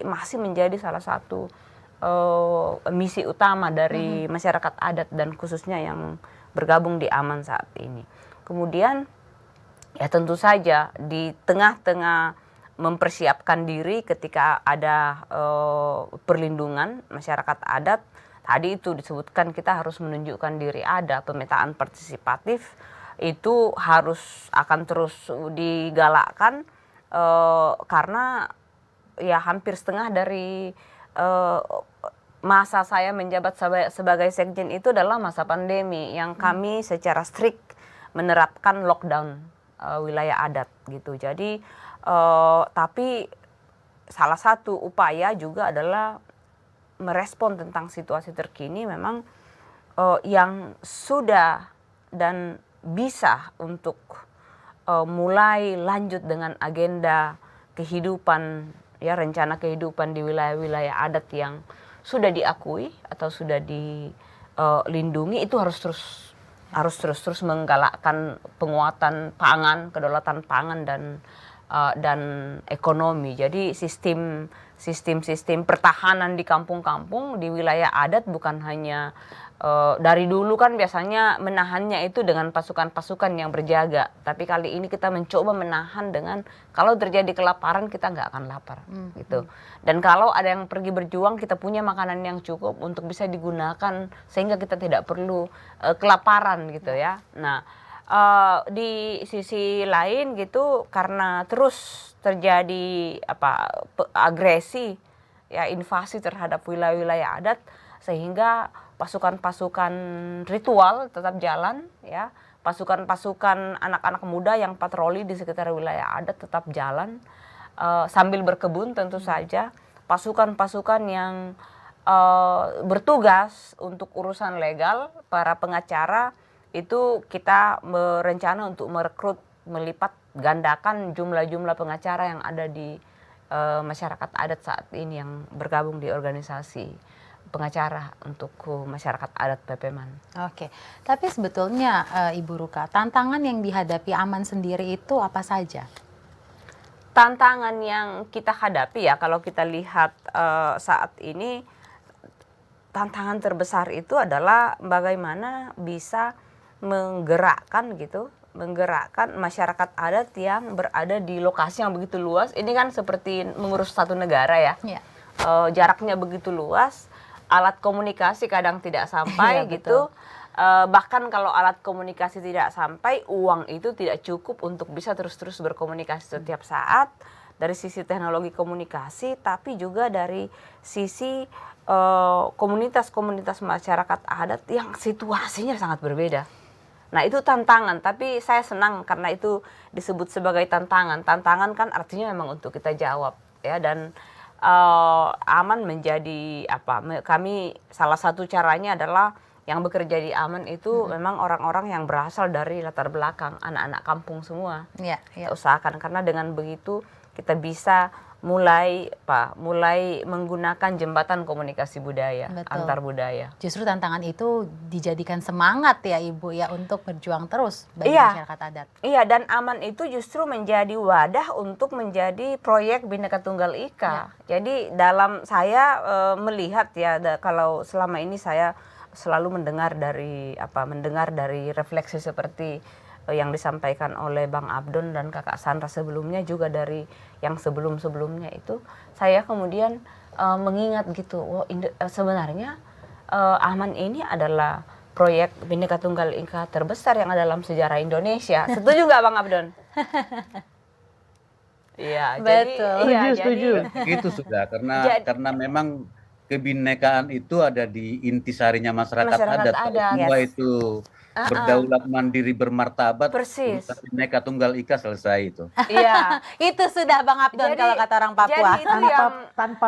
masih menjadi salah satu misi utama dari masyarakat adat dan khususnya yang bergabung di AMAN saat ini. Kemudian ya tentu saja di tengah-tengah mempersiapkan diri ketika ada perlindungan masyarakat adat, tadi itu disebutkan kita harus menunjukkan diri ada, pemetaan partisipatif itu akan terus digalakkan karena ya hampir setengah dari masa saya menjabat sebagai sekjen itu adalah masa pandemi yang kami secara strict menerapkan lockdown wilayah adat gitu. Jadi tapi salah satu upaya juga adalah merespon tentang situasi terkini memang yang sudah dan bisa untuk mulai lanjut dengan agenda kehidupan ya rencana kehidupan di wilayah-wilayah adat yang sudah diakui atau sudah dilindungi itu harus terus menggalakkan penguatan pangan, kedaulatan pangan dan ekonomi. Jadi sistem pertahanan di kampung-kampung di wilayah adat bukan hanya dari dulu kan biasanya menahannya itu dengan pasukan-pasukan yang berjaga. Tapi kali ini kita mencoba menahan dengan kalau terjadi kelaparan kita nggak akan lapar gitu. Dan kalau ada yang pergi berjuang kita punya makanan yang cukup untuk bisa digunakan sehingga kita tidak perlu kelaparan gitu ya. Nah di sisi lain gitu karena terus terjadi agresi ya invasi terhadap wilayah-wilayah adat sehingga pasukan-pasukan ritual tetap jalan ya, pasukan-pasukan anak-anak muda yang patroli di sekitar wilayah adat tetap jalan sambil berkebun tentu saja, pasukan-pasukan yang bertugas untuk urusan legal, para pengacara itu kita berencana untuk merekrut melipat gandakan jumlah-jumlah pengacara yang ada di masyarakat adat saat ini yang bergabung di organisasi pengacara untuk masyarakat adat Pepeman. Oke, tapi sebetulnya Ibu Ruka, tantangan yang dihadapi AMAN sendiri itu apa saja? Tantangan yang kita hadapi ya kalau kita lihat saat ini, tantangan terbesar itu adalah bagaimana bisa menggerakkan masyarakat adat yang berada di lokasi yang begitu luas. Ini kan seperti mengurus satu negara ya. Jaraknya begitu luas. Alat komunikasi kadang tidak sampai gitu. Bahkan kalau alat komunikasi tidak sampai, uang itu tidak cukup untuk bisa terus-terus berkomunikasi setiap saat. Dari sisi teknologi komunikasi, tapi juga dari sisi komunitas-komunitas masyarakat adat yang situasinya sangat berbeda. Nah itu tantangan, tapi saya senang karena itu disebut sebagai tantangan. Tantangan kan artinya memang untuk kita jawab ya, dan AMAN menjadi kami salah satu caranya adalah yang bekerja di AMAN itu memang orang-orang yang berasal dari latar belakang anak-anak kampung semua. Kita usahakan karena dengan begitu kita bisa mulai menggunakan jembatan komunikasi budaya, Betul. antar budaya. Justru tantangan itu dijadikan semangat ya Ibu ya untuk berjuang terus bagi Iya. masyarakat adat. Iya, dan aman itu justru menjadi wadah untuk menjadi proyek Bhinneka Tunggal Ika. Jadi dalam saya melihat ya, kalau selama ini saya selalu mendengar dari refleksi seperti yang disampaikan oleh Bang Abdon dan Kakak Sandra sebelumnya, juga dari yang sebelum-sebelumnya itu, saya kemudian mengingat gitu, sebenarnya Aman ini adalah proyek Bhinneka Tunggal Ika terbesar yang ada dalam sejarah Indonesia. Setuju nggak Bang Abdon? Iya, Betul. Setuju. Begitu sudah, karena memang kebinekaan itu ada di intisarinya masyarakat adat. adat. Semua Yes. itu berdaulat, mandiri, bermartabat. Persis. Urusan Bhinneka Tunggal Ika selesai itu. Iya. Itu sudah Bang Abdon Jadi- kalau kata orang Papua. jadi itu Tanpa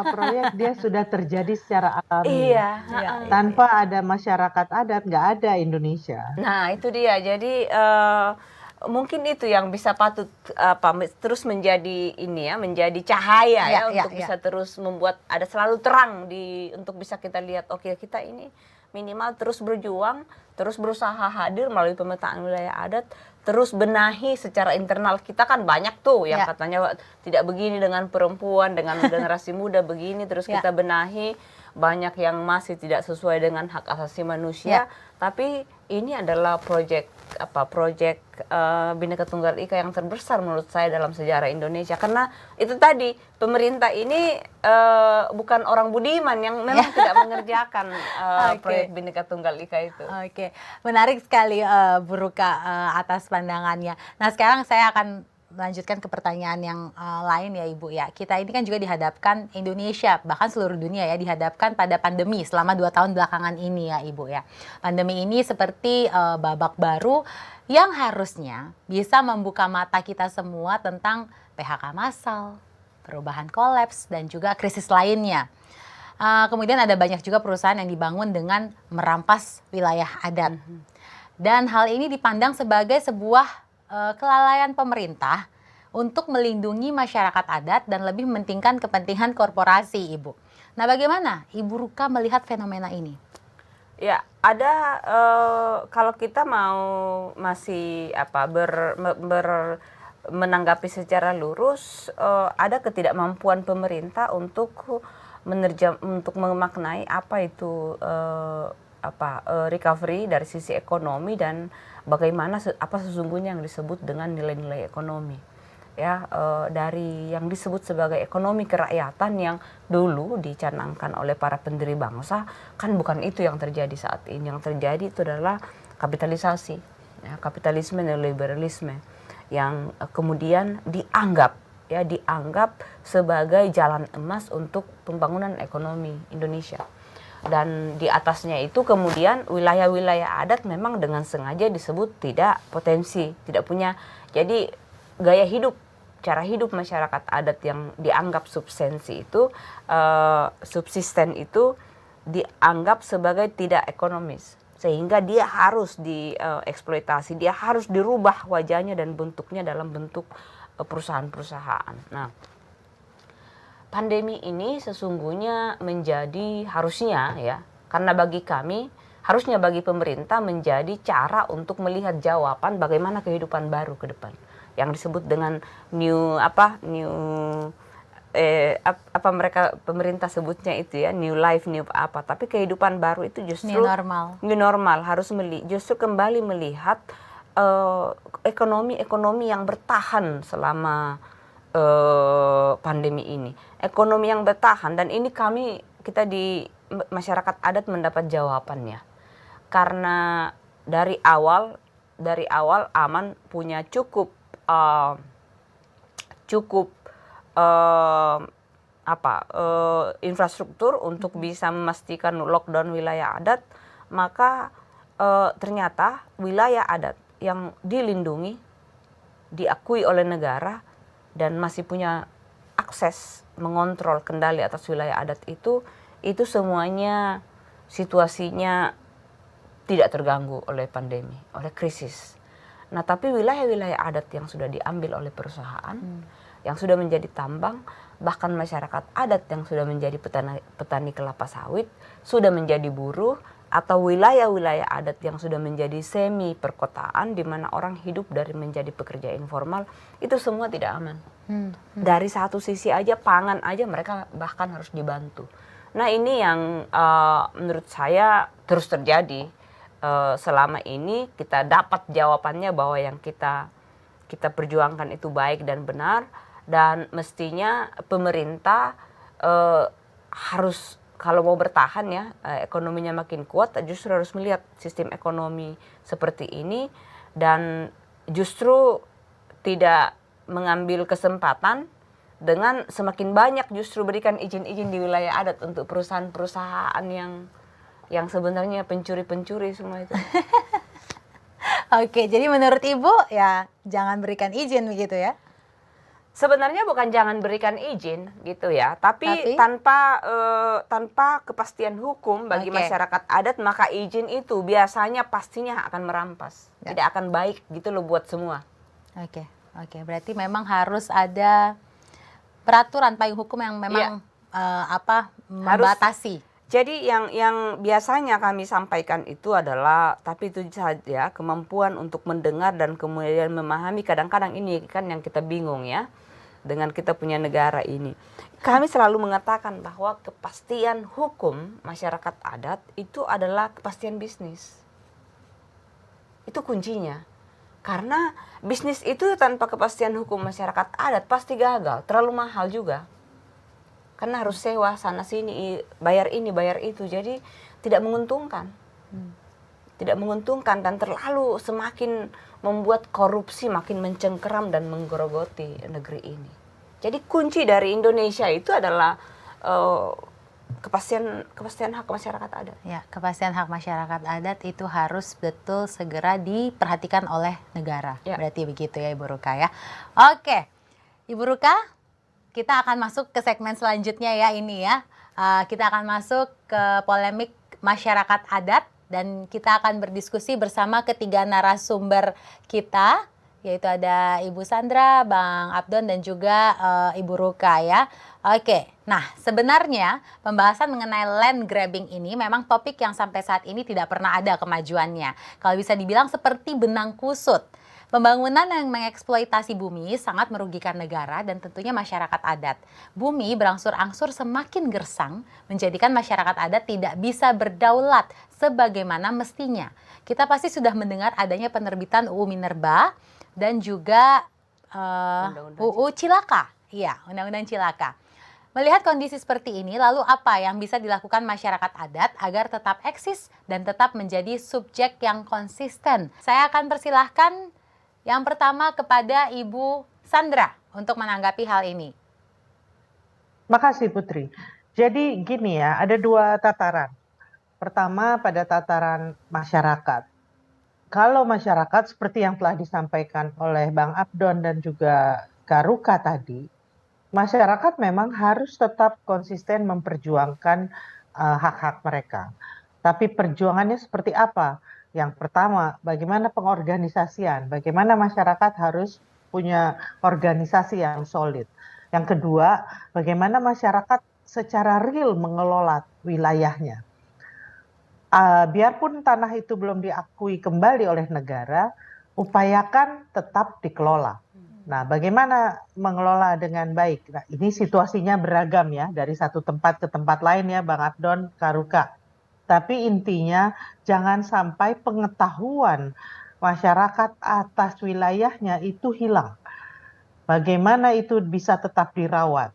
proyek dia sudah terjadi secara alami. Iya. Iya. Tanpa ada masyarakat adat nggak ada Indonesia. Nah, itu dia. Jadi mungkin itu yang bisa patut terus menjadi menjadi cahaya Ya, untuk ya. bisa terus membuat ada selalu terang untuk bisa kita lihat, oke, kita ini minimal terus berjuang, terus berusaha hadir melalui pemetaan wilayah adat, terus benahi secara internal. Kita kan banyak tuh yang Ya. katanya tidak begini dengan perempuan, dengan generasi muda begini, terus Ya. kita benahi. Banyak yang masih tidak sesuai dengan hak asasi manusia, tapi ini adalah proyek Bhinneka Tunggal Ika yang terbesar menurut saya dalam sejarah Indonesia, karena itu tadi pemerintah ini bukan orang budiman yang memang tidak mengerjakan Oke. proyek Bhinneka Tunggal Ika itu. Oke, menarik sekali Bu Ruka atas pandangannya. Nah sekarang saya akan melanjutkan ke pertanyaan yang lain ya Ibu ya. Kita ini kan juga dihadapkan, Indonesia bahkan seluruh dunia ya, dihadapkan pada pandemi selama 2 tahun belakangan ini ya Ibu ya. Pandemi ini seperti babak baru yang harusnya bisa membuka mata kita semua tentang PHK massal, perubahan kolaps, dan juga krisis lainnya. Kemudian ada banyak juga perusahaan yang dibangun dengan merampas wilayah adat. Dan hal ini dipandang sebagai sebuah kelalaian pemerintah untuk melindungi masyarakat adat dan lebih mementingkan kepentingan korporasi, Ibu. Nah, bagaimana Ibu Ruka melihat fenomena ini? Ya, ada kalau kita mau masih menanggapi secara lurus, ada ketidakmampuan pemerintah untuk memaknai apa itu recovery dari sisi ekonomi dan bagaimana apa sesungguhnya yang disebut dengan nilai-nilai ekonomi. Ya, dari yang disebut sebagai ekonomi kerakyatan yang dulu dicanangkan oleh para pendiri bangsa, kan bukan itu yang terjadi saat ini. Yang terjadi itu adalah kapitalisasi, ya, kapitalisme dan liberalisme yang kemudian dianggap sebagai jalan emas untuk pembangunan ekonomi Indonesia. Dan di atasnya itu kemudian wilayah-wilayah adat memang dengan sengaja disebut tidak potensi, tidak punya. Jadi gaya hidup, cara hidup masyarakat adat yang dianggap subsisten itu dianggap sebagai tidak ekonomis, sehingga dia harus dieksploitasi, dia harus dirubah wajahnya dan bentuknya dalam bentuk perusahaan-perusahaan. Nah, pandemi ini sesungguhnya harusnya ya, karena bagi kami, harusnya bagi pemerintah menjadi cara untuk melihat jawaban bagaimana kehidupan baru ke depan. Yang disebut dengan pemerintah sebutnya itu ya, new life, new apa. Tapi kehidupan baru itu justru new normal harus justru kembali melihat ekonomi yang bertahan selama pandemi ini. Ekonomi yang bertahan, dan ini kita di masyarakat adat mendapat jawabannya. Karena dari awal Aman punya cukup infrastruktur untuk bisa memastikan lockdown wilayah adat, maka ternyata wilayah adat yang dilindungi, diakui oleh negara dan masih punya akses mengontrol kendali atas wilayah adat itu semuanya situasinya tidak terganggu oleh pandemi, oleh krisis. Nah, tapi wilayah-wilayah adat yang sudah diambil oleh perusahaan, yang sudah menjadi tambang, bahkan masyarakat adat yang sudah menjadi petani kelapa sawit, sudah menjadi buruh, atau wilayah-wilayah adat yang sudah menjadi semi perkotaan di mana orang hidup dari menjadi pekerja informal, itu semua tidak aman. Dari satu sisi aja, pangan aja mereka bahkan harus dibantu. Nah, ini yang menurut saya terus terjadi. Selama ini kita dapat jawabannya bahwa yang kita perjuangkan itu baik dan benar, dan mestinya pemerintah harus, kalau mau bertahan ya, ekonominya makin kuat, justru harus melihat sistem ekonomi seperti ini dan justru tidak mengambil kesempatan dengan semakin banyak justru berikan izin-izin di wilayah adat untuk perusahaan-perusahaan yang sebenarnya pencuri-pencuri semua itu. Oke, jadi menurut Ibu ya jangan berikan izin begitu ya? Sebenarnya bukan jangan berikan izin gitu ya, tapi tanpa kepastian hukum bagi Oke. masyarakat adat, maka izin itu biasanya pastinya akan merampas, Ya. tidak akan baik gitu loh buat semua. Oke, berarti memang harus ada peraturan payung hukum yang memang membatasi. Jadi yang biasanya kami sampaikan itu adalah, tapi itu saja kemampuan untuk mendengar dan kemudian memahami. Kadang-kadang ini kan yang kita bingung ya, dengan kita punya negara ini. Kami selalu mengatakan bahwa kepastian hukum masyarakat adat itu adalah kepastian bisnis. Itu kuncinya. Karena bisnis itu tanpa kepastian hukum masyarakat adat pasti gagal, terlalu mahal juga. Karena harus sewa sana sini, bayar ini, bayar itu, jadi tidak menguntungkan. Tidak menguntungkan dan terlalu semakin membuat korupsi makin mencengkeram dan menggerogoti negeri ini. Jadi kunci dari Indonesia itu adalah kepastian hak masyarakat adat. Ya, kepastian hak masyarakat adat itu harus betul segera diperhatikan oleh negara. Ya. Berarti begitu ya Ibu Ruka ya. Oke, Ibu Ruka, kita akan masuk ke segmen selanjutnya ya ini ya. Kita akan masuk ke polemik masyarakat adat dan kita akan berdiskusi bersama ketiga narasumber kita, yaitu ada Ibu Sandra, Bang Abdon dan juga Ibu Ruka ya. Oke, nah sebenarnya pembahasan mengenai land grabbing ini memang topik yang sampai saat ini tidak pernah ada kemajuannya. Kalau bisa dibilang seperti benang kusut. Pembangunan yang mengeksploitasi bumi sangat merugikan negara dan tentunya masyarakat adat. Bumi berangsur-angsur semakin gersang, menjadikan masyarakat adat tidak bisa berdaulat sebagaimana mestinya. Kita pasti sudah mendengar adanya penerbitan UU Minerba dan juga UU Cilaka. Iya, Undang-Undang Cilaka. Melihat kondisi seperti ini, lalu apa yang bisa dilakukan masyarakat adat agar tetap eksis dan tetap menjadi subjek yang konsisten? Saya akan persilahkan yang pertama kepada Ibu Sandra untuk menanggapi hal ini. Makasih Putri. Jadi gini ya, ada dua tataran. Pertama pada tataran masyarakat. Kalau masyarakat seperti yang telah disampaikan oleh Bang Abdon dan juga Kak Ruka tadi, masyarakat memang harus tetap konsisten memperjuangkan hak-hak mereka. Tapi perjuangannya seperti apa? Yang pertama, bagaimana pengorganisasian, bagaimana masyarakat harus punya organisasi yang solid. Yang kedua, bagaimana masyarakat secara real mengelola wilayahnya. Biarpun tanah itu belum diakui kembali oleh negara, upayakan tetap dikelola. Nah, bagaimana mengelola dengan baik? Nah, ini situasinya beragam ya, dari satu tempat ke tempat lain ya, Bang Abdon, Kak Ruka. Tapi intinya jangan sampai pengetahuan masyarakat atas wilayahnya itu hilang. Bagaimana itu bisa tetap dirawat?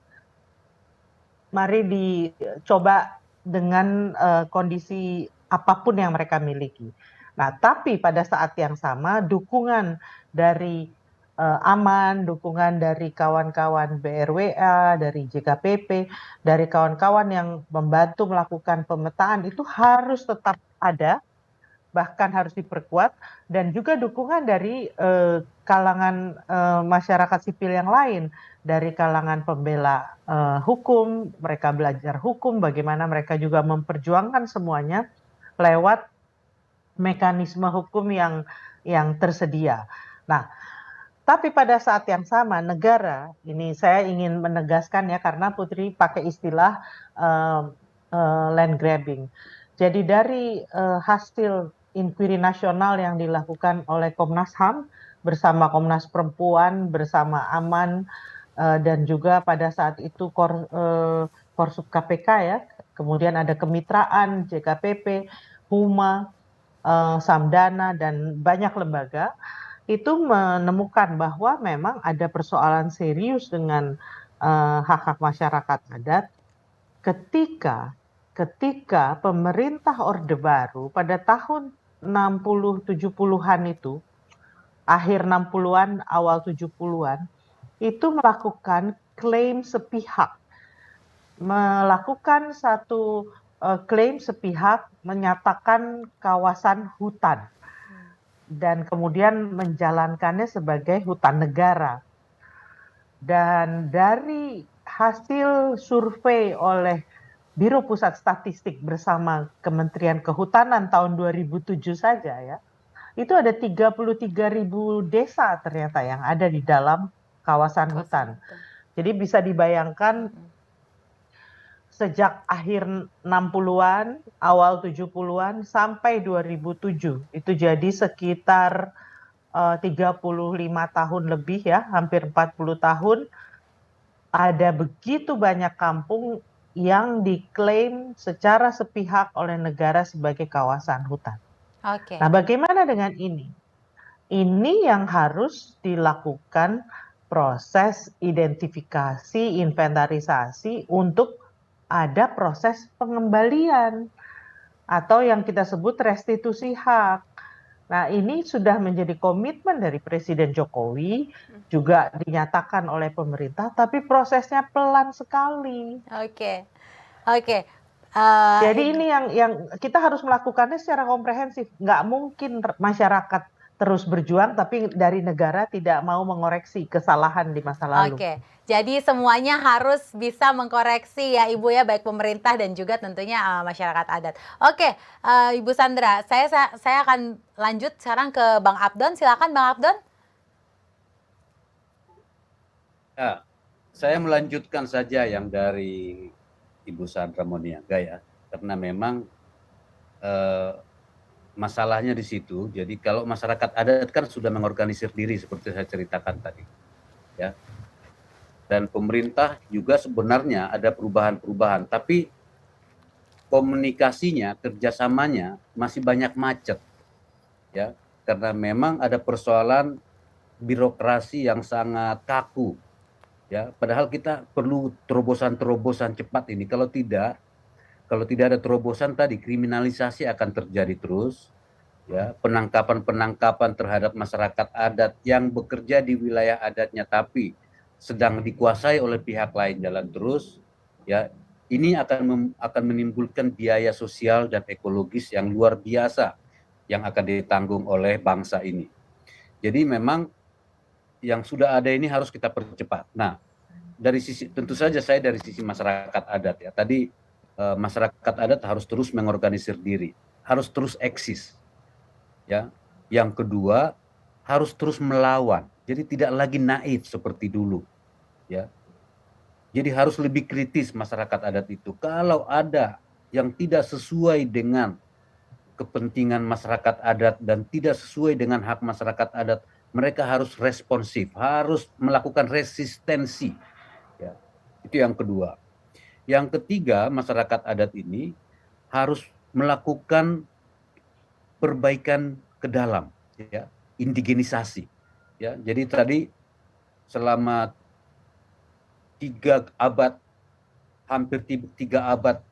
Mari dicoba dengan kondisi apapun yang mereka miliki. Nah, tapi pada saat yang sama dukungan dari Aman, dukungan dari kawan-kawan BRWA, dari JKPP, dari kawan-kawan yang membantu melakukan pemetaan itu harus tetap ada, bahkan harus diperkuat, dan juga dukungan dari kalangan masyarakat sipil yang lain, dari kalangan pembela hukum, mereka belajar hukum, bagaimana mereka juga memperjuangkan semuanya lewat mekanisme hukum yang tersedia. Nah, tapi pada saat yang sama negara, ini saya ingin menegaskan ya karena Putri pakai istilah land grabbing. Jadi dari hasil inkuiri nasional yang dilakukan oleh Komnas HAM bersama Komnas Perempuan, bersama Aman, dan juga pada saat itu Korsub KPK ya, kemudian ada kemitraan, JKPP, Huma, Samdana, dan banyak lembaga, itu menemukan bahwa memang ada persoalan serius dengan hak-hak masyarakat adat ketika pemerintah Orde Baru pada tahun 60-70-an itu, akhir 60-an, awal 70-an, itu melakukan klaim sepihak. Melakukan satu klaim sepihak menyatakan kawasan hutan dan kemudian menjalankannya sebagai hutan negara. Dan dari hasil survei oleh Biro Pusat Statistik bersama Kementerian Kehutanan tahun 2007 saja ya, itu ada 33.000 desa ternyata yang ada di dalam kawasan hutan. Jadi bisa dibayangkan sejak akhir 60-an, awal 70-an sampai 2007, itu jadi sekitar 35 tahun lebih ya, hampir 40 tahun, ada begitu banyak kampung yang diklaim secara sepihak oleh negara sebagai kawasan hutan. Oke. Nah, bagaimana dengan ini? Ini yang harus dilakukan proses identifikasi, inventarisasi untuk ada proses pengembalian atau yang kita sebut restitusi hak. Nah, ini sudah menjadi komitmen dari Presiden Jokowi, juga dinyatakan oleh pemerintah, tapi prosesnya pelan sekali. Oke. Oke. Jadi ini yang kita harus melakukannya secara komprehensif. Nggak mungkin masyarakat terus berjuang, tapi dari negara tidak mau mengoreksi kesalahan di masa lalu. Oke. Jadi semuanya harus bisa mengkoreksi ya Ibu ya, baik pemerintah dan juga tentunya masyarakat adat. Oke, Ibu Sandra, saya akan lanjut sekarang ke Bang Abdon. Silakan Bang Abdon. Ya, saya melanjutkan saja yang dari Ibu Sandra Moniaga ya, karena memang masalahnya di situ. Jadi kalau masyarakat adat kan sudah mengorganisir diri seperti saya ceritakan tadi, ya. Dan pemerintah juga sebenarnya ada perubahan-perubahan, tapi komunikasinya, kerjasamanya masih banyak macet, ya, karena memang ada persoalan birokrasi yang sangat kaku, ya. Padahal kita perlu terobosan-terobosan cepat ini. Kalau tidak ada terobosan tadi, kriminalisasi akan terjadi terus, ya. Penangkapan-penangkapan terhadap masyarakat adat yang bekerja di wilayah adatnya tapi sedang dikuasai oleh pihak lain jalan terus, ya. Ini akan menimbulkan biaya sosial dan ekologis yang luar biasa yang akan ditanggung oleh bangsa ini. Jadi memang yang sudah ada ini harus kita percepat. Nah, dari sisi tentu saja saya dari sisi masyarakat adat ya. Tadi masyarakat adat harus terus mengorganisir diri, harus terus eksis. Ya. Yang kedua, harus terus melawan. Jadi tidak lagi naif seperti dulu, ya. Jadi harus lebih kritis masyarakat adat itu. Kalau ada yang tidak sesuai dengan kepentingan masyarakat adat dan tidak sesuai dengan hak masyarakat adat, mereka harus responsif, harus melakukan resistensi. Ya. Itu yang kedua. Yang ketiga, masyarakat adat ini harus melakukan perbaikan ke dalam, ya, indigenisasi. Ya, jadi tadi selama 3 abad, hampir 3 abad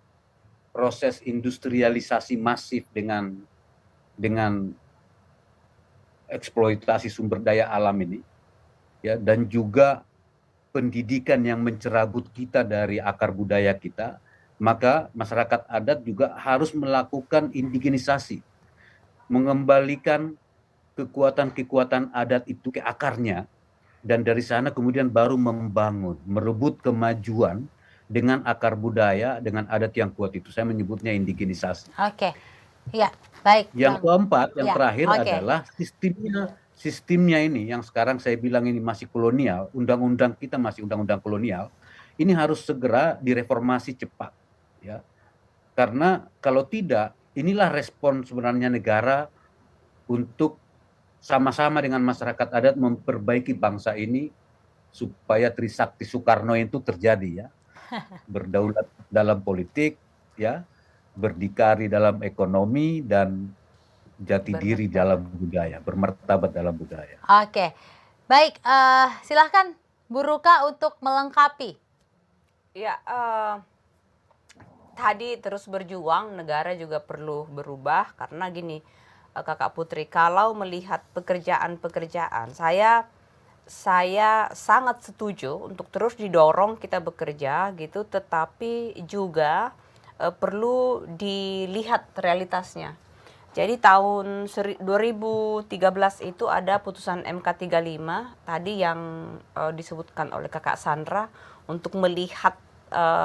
proses industrialisasi masif dengan eksploitasi sumber daya alam ini, ya, dan juga pendidikan yang mencerabut kita dari akar budaya kita, maka masyarakat adat juga harus melakukan indigenisasi, mengembalikan kekuatan-kekuatan adat itu ke akarnya, dan dari sana kemudian baru membangun, merebut kemajuan dengan akar budaya, dengan adat yang kuat itu. Saya menyebutnya indigenisasi. Oke, ya baik. Yang keempat, yang terakhir oke. adalah sistemnya ini yang sekarang saya bilang ini masih kolonial, undang-undang kita masih undang-undang kolonial, ini harus segera direformasi cepat, ya. Karena kalau tidak, inilah respon sebenarnya negara untuk sama-sama dengan masyarakat adat memperbaiki bangsa ini supaya Trisakti Soekarno itu terjadi, ya. Berdaulat dalam politik, ya, berdikari dalam ekonomi, dan jati diri dalam budaya, bermartabat dalam budaya. Oke, baik, silahkan Bu Ruka untuk melengkapi. Ya, tadi terus berjuang, negara juga perlu berubah karena gini, Kakak Putri, kalau melihat pekerjaan-pekerjaan, saya sangat setuju untuk terus didorong kita bekerja gitu, tetapi juga perlu dilihat realitasnya. Jadi tahun 2013 itu ada putusan MK 35 tadi yang disebutkan oleh Kakak Sandra untuk melihat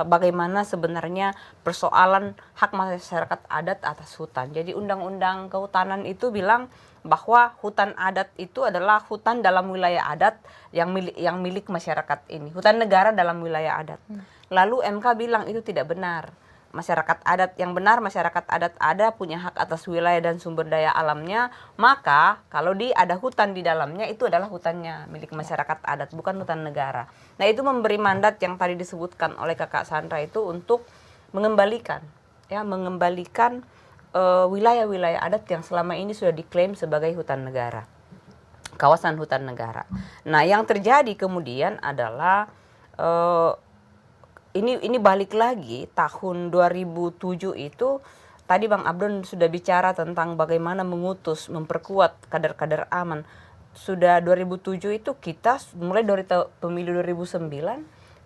bagaimana sebenarnya persoalan hak masyarakat adat atas hutan. Jadi Undang-Undang Kehutanan itu bilang bahwa hutan adat itu adalah hutan dalam wilayah adat yang milik masyarakat ini, hutan negara dalam wilayah adat. Lalu MK bilang itu tidak benar. Masyarakat adat yang benar, masyarakat adat ada punya hak atas wilayah dan sumber daya alamnya, maka kalau ada hutan di dalamnya itu adalah hutannya milik masyarakat adat, bukan hutan negara. Nah, itu memberi mandat yang tadi disebutkan oleh Kakak Sandra itu untuk mengembalikan wilayah-wilayah adat yang selama ini sudah diklaim sebagai hutan negara, kawasan hutan negara. Nah, yang terjadi kemudian adalah ini balik lagi tahun 2007 itu tadi Bang Abdon sudah bicara tentang bagaimana mengutus, memperkuat kader-kader aman. Sudah 2007 itu kita mulai dari pemilu 2009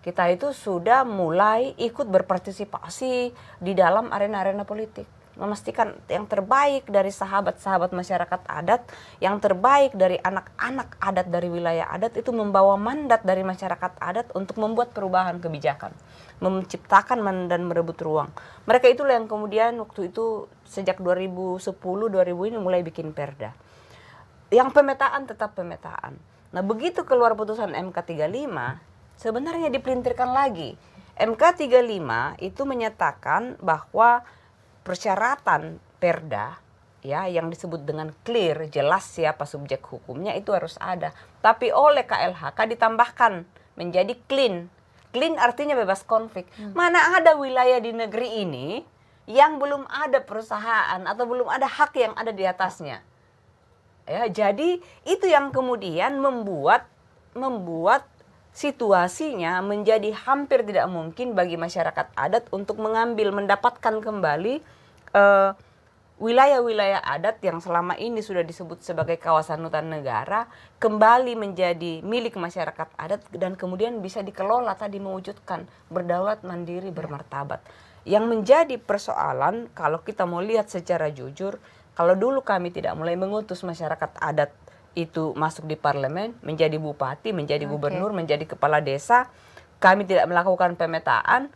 kita itu sudah mulai ikut berpartisipasi di dalam arena-arena politik. Memastikan yang terbaik dari sahabat-sahabat masyarakat adat, yang terbaik dari anak-anak adat dari wilayah adat itu membawa mandat dari masyarakat adat untuk membuat perubahan kebijakan, menciptakan dan merebut ruang. Mereka itulah yang kemudian waktu itu sejak 2010-2000 ini mulai bikin perda. Yang pemetaan tetap pemetaan. Nah, begitu keluar putusan MK 35, sebenarnya dipelintirkan lagi. MK 35 itu menyatakan bahwa persyaratan perda ya yang disebut dengan clear, jelas siapa subjek hukumnya itu harus ada. Tapi oleh KLHK ditambahkan menjadi clean. Clean artinya bebas konflik. Mana ada wilayah di negeri ini yang belum ada perusahaan atau belum ada hak yang ada di atasnya. Ya, jadi itu yang kemudian membuat situasinya menjadi hampir tidak mungkin bagi masyarakat adat untuk mendapatkan kembali wilayah-wilayah adat yang selama ini sudah disebut sebagai kawasan hutan negara kembali menjadi milik masyarakat adat dan kemudian bisa dikelola tadi mewujudkan berdaulat mandiri bermartabat. Yang menjadi persoalan kalau kita mau lihat secara jujur, kalau dulu kami tidak mulai mengutus masyarakat adat itu masuk di parlemen, menjadi bupati, menjadi gubernur, menjadi kepala desa, kami tidak melakukan pemetaan,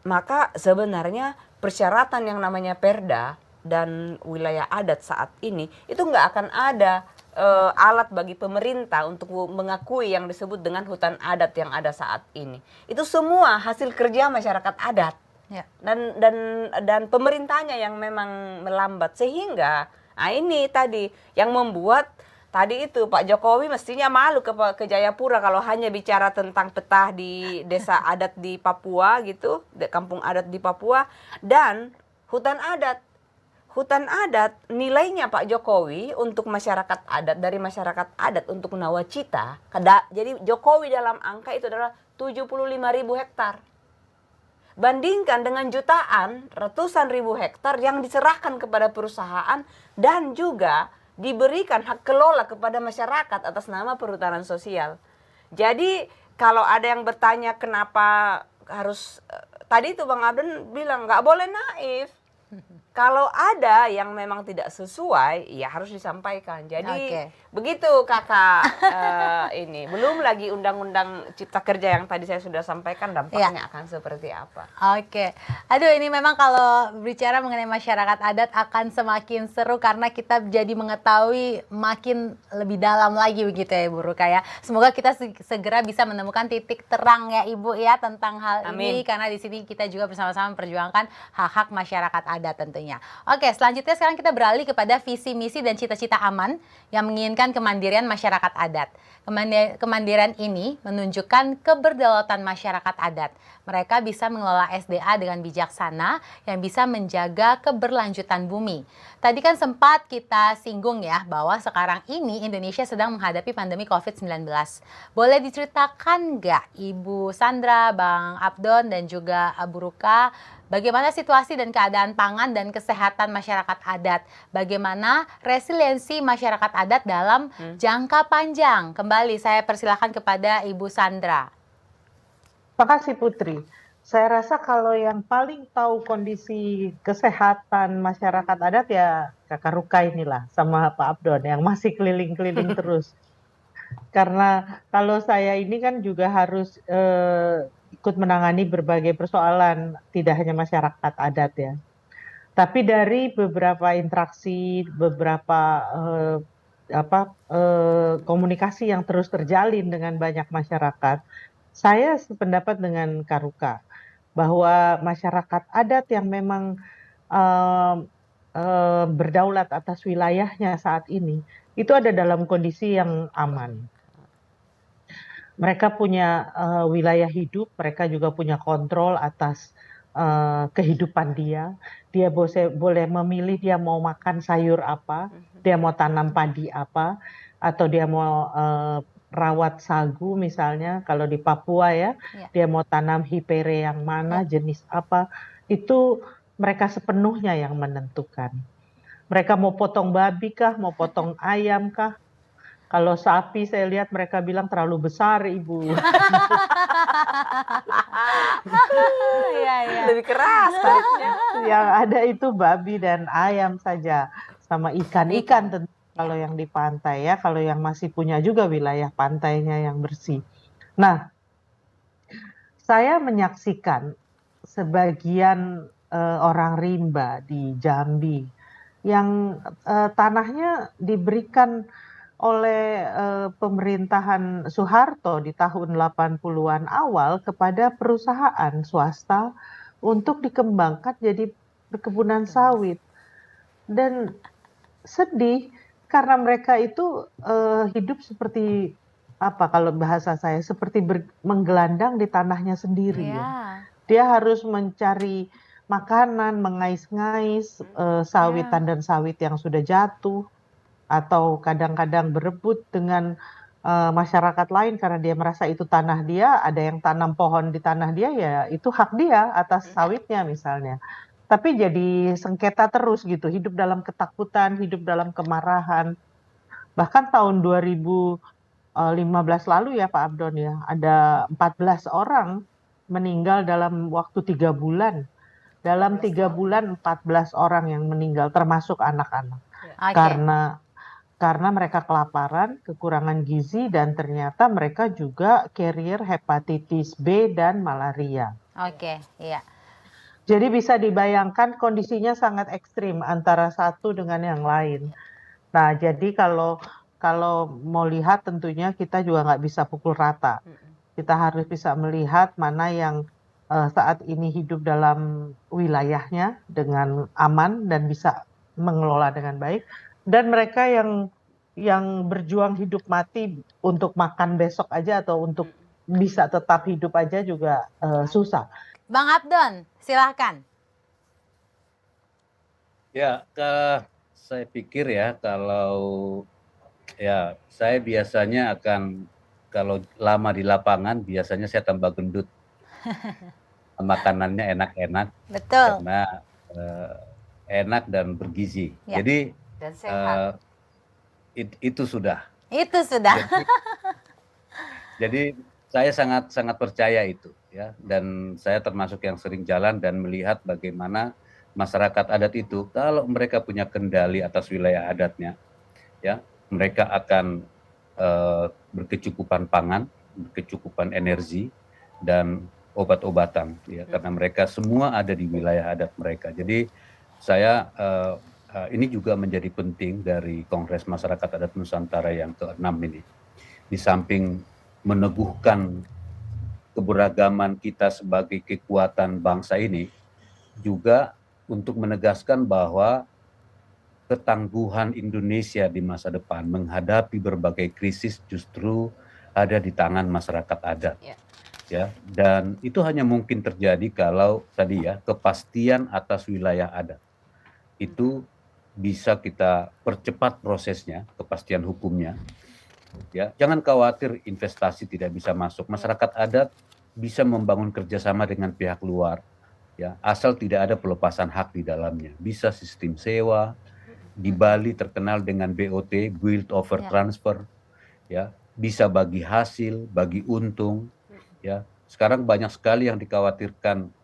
maka sebenarnya persyaratan yang namanya perda dan wilayah adat saat ini itu nggak akan ada alat bagi pemerintah untuk mengakui yang disebut dengan hutan adat yang ada saat ini. Itu semua hasil kerja masyarakat adat. Ya. Dan pemerintahnya yang memang melambat sehingga ini tadi yang membuat tadi itu Pak Jokowi mestinya malu ke Jayapura kalau hanya bicara tentang peta di desa adat di Papua gitu, kampung adat di Papua dan hutan adat. Hutan adat nilainya Pak Jokowi untuk masyarakat adat dari masyarakat adat untuk nawacita. Jadi Jokowi dalam angka itu adalah 75.000 hektar. Bandingkan dengan jutaan, ratusan ribu hektar yang diserahkan kepada perusahaan dan juga diberikan hak kelola kepada masyarakat atas nama perhutanan sosial. Jadi kalau ada yang bertanya kenapa harus, tadi itu Bang Abdon bilang nggak boleh naif. kalau ada yang memang tidak sesuai, ya harus disampaikan. Jadi Oke. begitu kakak. Ini belum lagi undang-undang Cipta Kerja yang tadi saya sudah sampaikan dampaknya akan seperti apa. Oke, aduh ini memang kalau bicara mengenai masyarakat adat akan semakin seru karena kita jadi mengetahui makin lebih dalam lagi begitu ya Ibu Ruka ya. Semoga kita segera bisa menemukan titik terang ya Ibu ya tentang hal ini, Amin. karena di sini kita juga bersama-sama memperjuangkan hak-hak masyarakat adat tentunya. Oke, selanjutnya sekarang kita beralih kepada visi misi dan cita-cita aman yang menginginkan kemandirian masyarakat adat. Kemandirian ini menunjukkan keberdaulatan masyarakat adat. Mereka bisa mengelola SDA dengan bijaksana yang bisa menjaga keberlanjutan bumi. Tadi kan sempat kita singgung ya bahwa sekarang ini Indonesia sedang menghadapi pandemi COVID-19. Boleh diceritakan nggak Ibu Sandra, Bang Abdon dan juga Bu Ruka, bagaimana situasi dan keadaan pangan dan kesehatan masyarakat adat? Bagaimana resiliensi masyarakat adat dalam jangka panjang? Kembali saya persilahkan kepada Ibu Sandra. Makasih Putri. Saya rasa kalau yang paling tahu kondisi kesehatan masyarakat adat ya Kakak Ruka inilah sama Pak Abdon yang masih keliling-keliling terus. Karena kalau saya ini kan juga harus ikut menangani berbagai persoalan, tidak hanya masyarakat adat ya. Tapi dari beberapa interaksi, beberapa komunikasi yang terus terjalin dengan banyak masyarakat, saya sependapat dengan Kak Ruka bahwa masyarakat adat yang memang berdaulat atas wilayahnya saat ini itu ada dalam kondisi yang aman. Mereka punya wilayah hidup, mereka juga punya kontrol atas kehidupan dia. Dia boleh memilih dia mau makan sayur apa, dia mau tanam padi apa, atau dia mau rawat sagu misalnya, kalau di Papua ya, dia mau tanam hipere yang mana, jenis apa, itu mereka sepenuhnya yang menentukan. Mereka mau potong babi kah, mau potong ayam kah? Kalau sapi saya lihat mereka bilang terlalu besar Ibu. Lebih keras tarifnya. Yang ada itu babi dan ayam saja, sama ikan-ikan tentu kalau yang di pantai ya, kalau yang masih punya juga wilayah pantainya yang bersih. Nah, saya menyaksikan sebagian orang rimba di Jambi yang tanahnya diberikan oleh pemerintahan Soeharto di tahun 80-an awal kepada perusahaan swasta untuk dikembangkan jadi perkebunan sawit. Dan sedih karena mereka itu hidup seperti apa kalau bahasa saya, seperti menggelandang di tanahnya sendiri ya. Dia harus mencari makanan, mengais-ngais sawitan dan sawit yang sudah jatuh, atau kadang-kadang berebut dengan masyarakat lain karena dia merasa itu tanah dia, ada yang tanam pohon di tanah dia ya itu hak dia atas sawitnya misalnya. Tapi jadi sengketa terus gitu, hidup dalam ketakutan, hidup dalam kemarahan. Bahkan tahun 2015 lalu ya Pak Abdon ya, ada 14 orang meninggal dalam waktu 3 bulan. Dalam 3 bulan 14 orang yang meninggal, termasuk anak-anak. Karena mereka kelaparan, kekurangan gizi, dan ternyata mereka juga carrier hepatitis B dan malaria. Iya. Jadi bisa dibayangkan kondisinya sangat ekstrim antara satu dengan yang lain. Nah, jadi kalau mau lihat tentunya kita juga nggak bisa pukul rata. Kita harus bisa melihat mana yang saat ini hidup dalam wilayahnya dengan aman dan bisa mengelola dengan baik. Dan mereka yang berjuang hidup mati untuk makan besok aja atau untuk bisa tetap hidup aja juga susah. Bang Abdon, silahkan. Ya, saya pikir ya kalau ya saya biasanya akan kalau lama di lapangan biasanya saya tambah gendut. Makanannya enak-enak. Betul. Karena enak dan bergizi. Jadi dan sehat. Itu sudah. Itu sudah. Jadi saya sangat percaya itu ya, dan saya termasuk yang sering jalan dan melihat bagaimana masyarakat adat itu kalau mereka punya kendali atas wilayah adatnya, ya mereka akan berkecukupan pangan, berkecukupan energi dan obat-obatan, ya karena mereka semua ada di wilayah adat mereka. Jadi saya ini juga menjadi penting dari Kongres Masyarakat Adat Nusantara yang ke-6 ini. Di samping meneguhkan keberagaman kita sebagai kekuatan bangsa ini, juga untuk menegaskan bahwa ketangguhan Indonesia di masa depan menghadapi berbagai krisis justru ada di tangan masyarakat adat. Ya, dan itu hanya mungkin terjadi kalau tadi ya kepastian atas wilayah adat itu bisa kita percepat prosesnya, kepastian hukumnya. Ya, jangan khawatir investasi tidak bisa masuk. Masyarakat adat bisa membangun kerjasama dengan pihak luar, ya asal tidak ada pelepasan hak di dalamnya. Bisa sistem sewa. Di Bali terkenal dengan BOT, Build Over Transfer, ya bisa bagi hasil, bagi untung, ya. Sekarang banyak sekali yang dikhawatirkan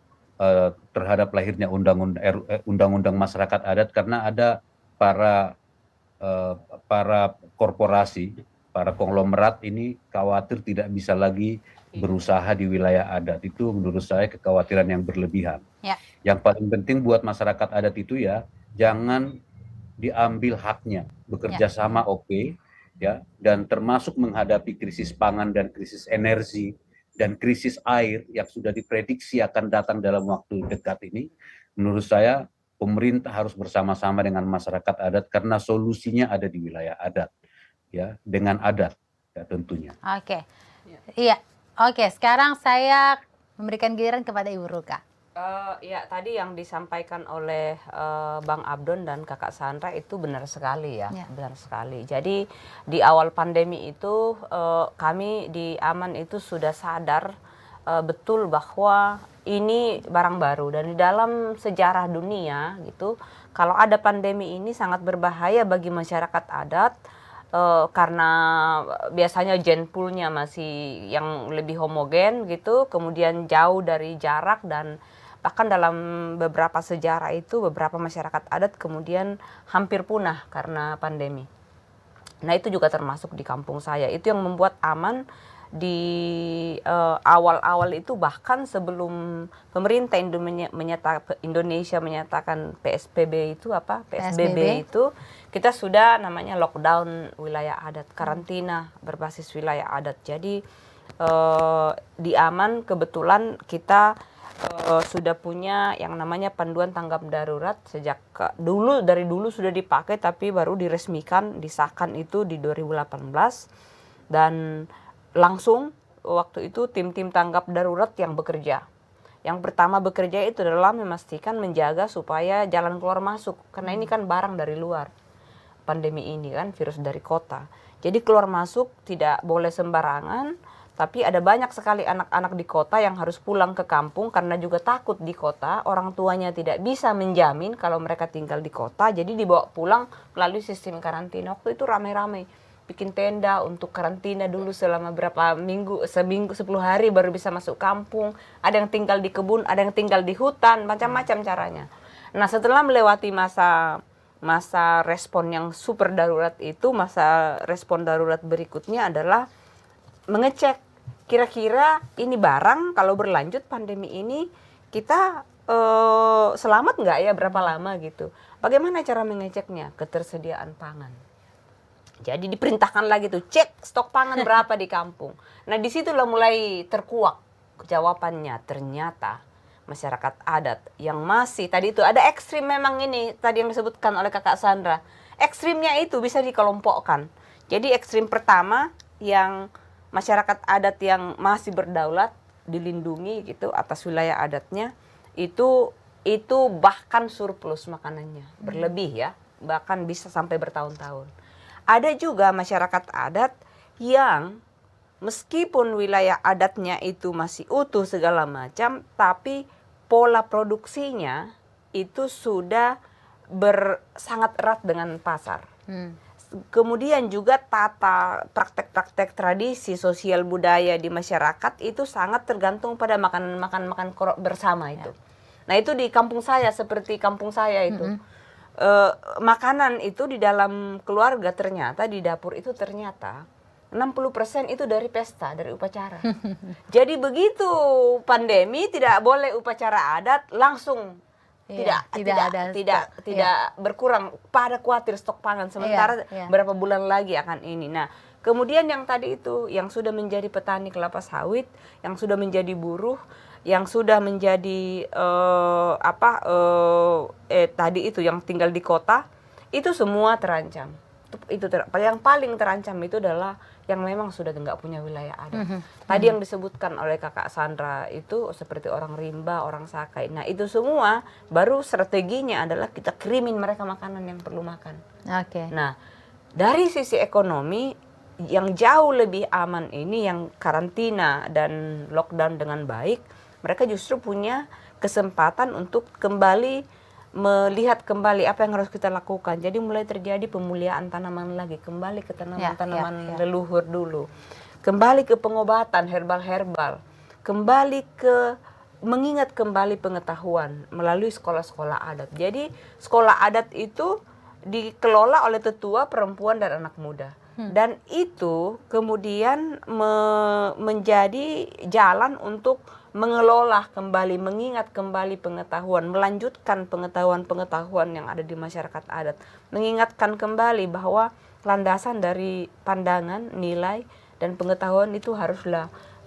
terhadap lahirnya undang-undang masyarakat adat karena ada para korporasi, para konglomerat ini khawatir tidak bisa lagi berusaha di wilayah adat. Itu menurut saya kekhawatiran yang berlebihan. Ya. Yang paling penting buat masyarakat adat itu ya jangan diambil haknya, bekerja sama oke, ya, dan termasuk menghadapi krisis pangan dan krisis energi dan krisis air yang sudah diprediksi akan datang dalam waktu dekat ini. Menurut saya pemerintah harus bersama-sama dengan masyarakat adat karena solusinya ada di wilayah adat, ya, dengan adat, ya tentunya. Oke, iya, oke. Sekarang saya memberikan giliran kepada Ibu Ruka. Ya tadi yang disampaikan oleh Bang Abdon dan Kakak Sandra itu benar sekali ya, benar sekali. Jadi di awal pandemi itu kami di Aman itu sudah sadar betul bahwa ini barang baru dan di dalam sejarah dunia gitu, kalau ada pandemi ini sangat berbahaya bagi masyarakat adat. Karena biasanya gen poolnya masih yang lebih homogen gitu, kemudian jauh dari jarak dan bahkan dalam beberapa sejarah itu beberapa masyarakat adat kemudian hampir punah karena pandemi. Nah itu juga termasuk di kampung saya. Itu yang membuat Aman di awal-awal itu bahkan sebelum pemerintah Indonesia menyatakan PSBB itu itu kita sudah namanya lockdown wilayah adat, karantina berbasis wilayah adat. Jadi di Aman kebetulan kita sudah punya yang namanya panduan tanggap darurat sejak dari dulu sudah dipakai tapi baru diresmikan, disahkan itu di 2018 dan langsung waktu itu tim-tim tanggap darurat yang bekerja. Yang pertama bekerja itu adalah memastikan menjaga supaya jalan keluar masuk karena ini kan barang dari luar. Pandemi ini kan virus dari kota. Jadi keluar masuk tidak boleh sembarangan. Tapi ada banyak sekali anak-anak di kota yang harus pulang ke kampung karena juga takut di kota. Orang tuanya tidak bisa menjamin kalau mereka tinggal di kota. Jadi dibawa pulang melalui sistem karantina. Waktu itu ramai-ramai. Bikin tenda untuk karantina dulu selama berapa minggu, 10 hari baru bisa masuk kampung. Ada yang tinggal di kebun, ada yang tinggal di hutan, macam-macam caranya. Nah setelah melewati masa respon yang super darurat itu, masa respon darurat berikutnya adalah mengecek kira-kira ini barang kalau berlanjut pandemi ini kita selamat nggak ya berapa lama gitu. Bagaimana cara mengeceknya? Ketersediaan pangan. Jadi diperintahkan lagi tuh cek stok pangan berapa di kampung. Nah disitulah mulai terkuak jawabannya. Ternyata masyarakat adat yang masih tadi itu ada ekstrim memang ini tadi yang disebutkan oleh Kakak Sandra. Ekstrimnya itu bisa dikelompokkan. Jadi ekstrim pertama yang masyarakat adat yang masih berdaulat dilindungi gitu atas wilayah adatnya itu bahkan surplus makanannya berlebih ya, bahkan bisa sampai bertahun-tahun. Ada juga masyarakat adat yang meskipun wilayah adatnya itu masih utuh segala macam, tapi pola produksinya itu sudah sangat erat dengan pasar. Kemudian juga tata praktek-praktek tradisi sosial budaya di masyarakat itu sangat tergantung pada makan bersama itu. Nah itu di kampung saya, seperti kampung saya itu. Mm-mm. Makanan itu di dalam keluarga ternyata di dapur itu ternyata 60% itu dari pesta, dari upacara. Jadi begitu pandemi tidak boleh upacara adat, langsung Iya, tidak berkurang. Pada khawatir stok pangan sementara Iya. berapa bulan lagi akan ini. Nah, kemudian yang tadi itu yang sudah menjadi petani kelapa sawit, yang sudah menjadi buruh, yang sudah menjadi tadi itu yang tinggal di kota, itu semua terancam. Yang paling terancam itu adalah yang memang sudah nggak punya wilayah adat. Tadi yang disebutkan oleh Kakak Sandra itu seperti orang rimba, orang Sakai. Nah itu semua baru strateginya adalah kita kirimin mereka makanan yang perlu makan. Oke. Nah dari sisi ekonomi yang jauh lebih aman ini, yang karantina dan lockdown dengan baik, mereka justru punya kesempatan untuk kembali melihat kembali apa yang harus kita lakukan. Jadi mulai terjadi pemulihaan tanaman lagi, kembali ke tanaman-tanaman leluhur dulu. Kembali ke pengobatan herbal-herbal. Kembali ke mengingat kembali pengetahuan melalui sekolah-sekolah adat. Jadi sekolah adat itu dikelola oleh tetua, perempuan dan anak muda. Dan itu kemudian menjadi jalan untuk mengelola kembali, mengingat kembali pengetahuan, melanjutkan pengetahuan-pengetahuan yang ada di masyarakat adat, mengingatkan kembali bahwa landasan dari pandangan, nilai, dan pengetahuan itu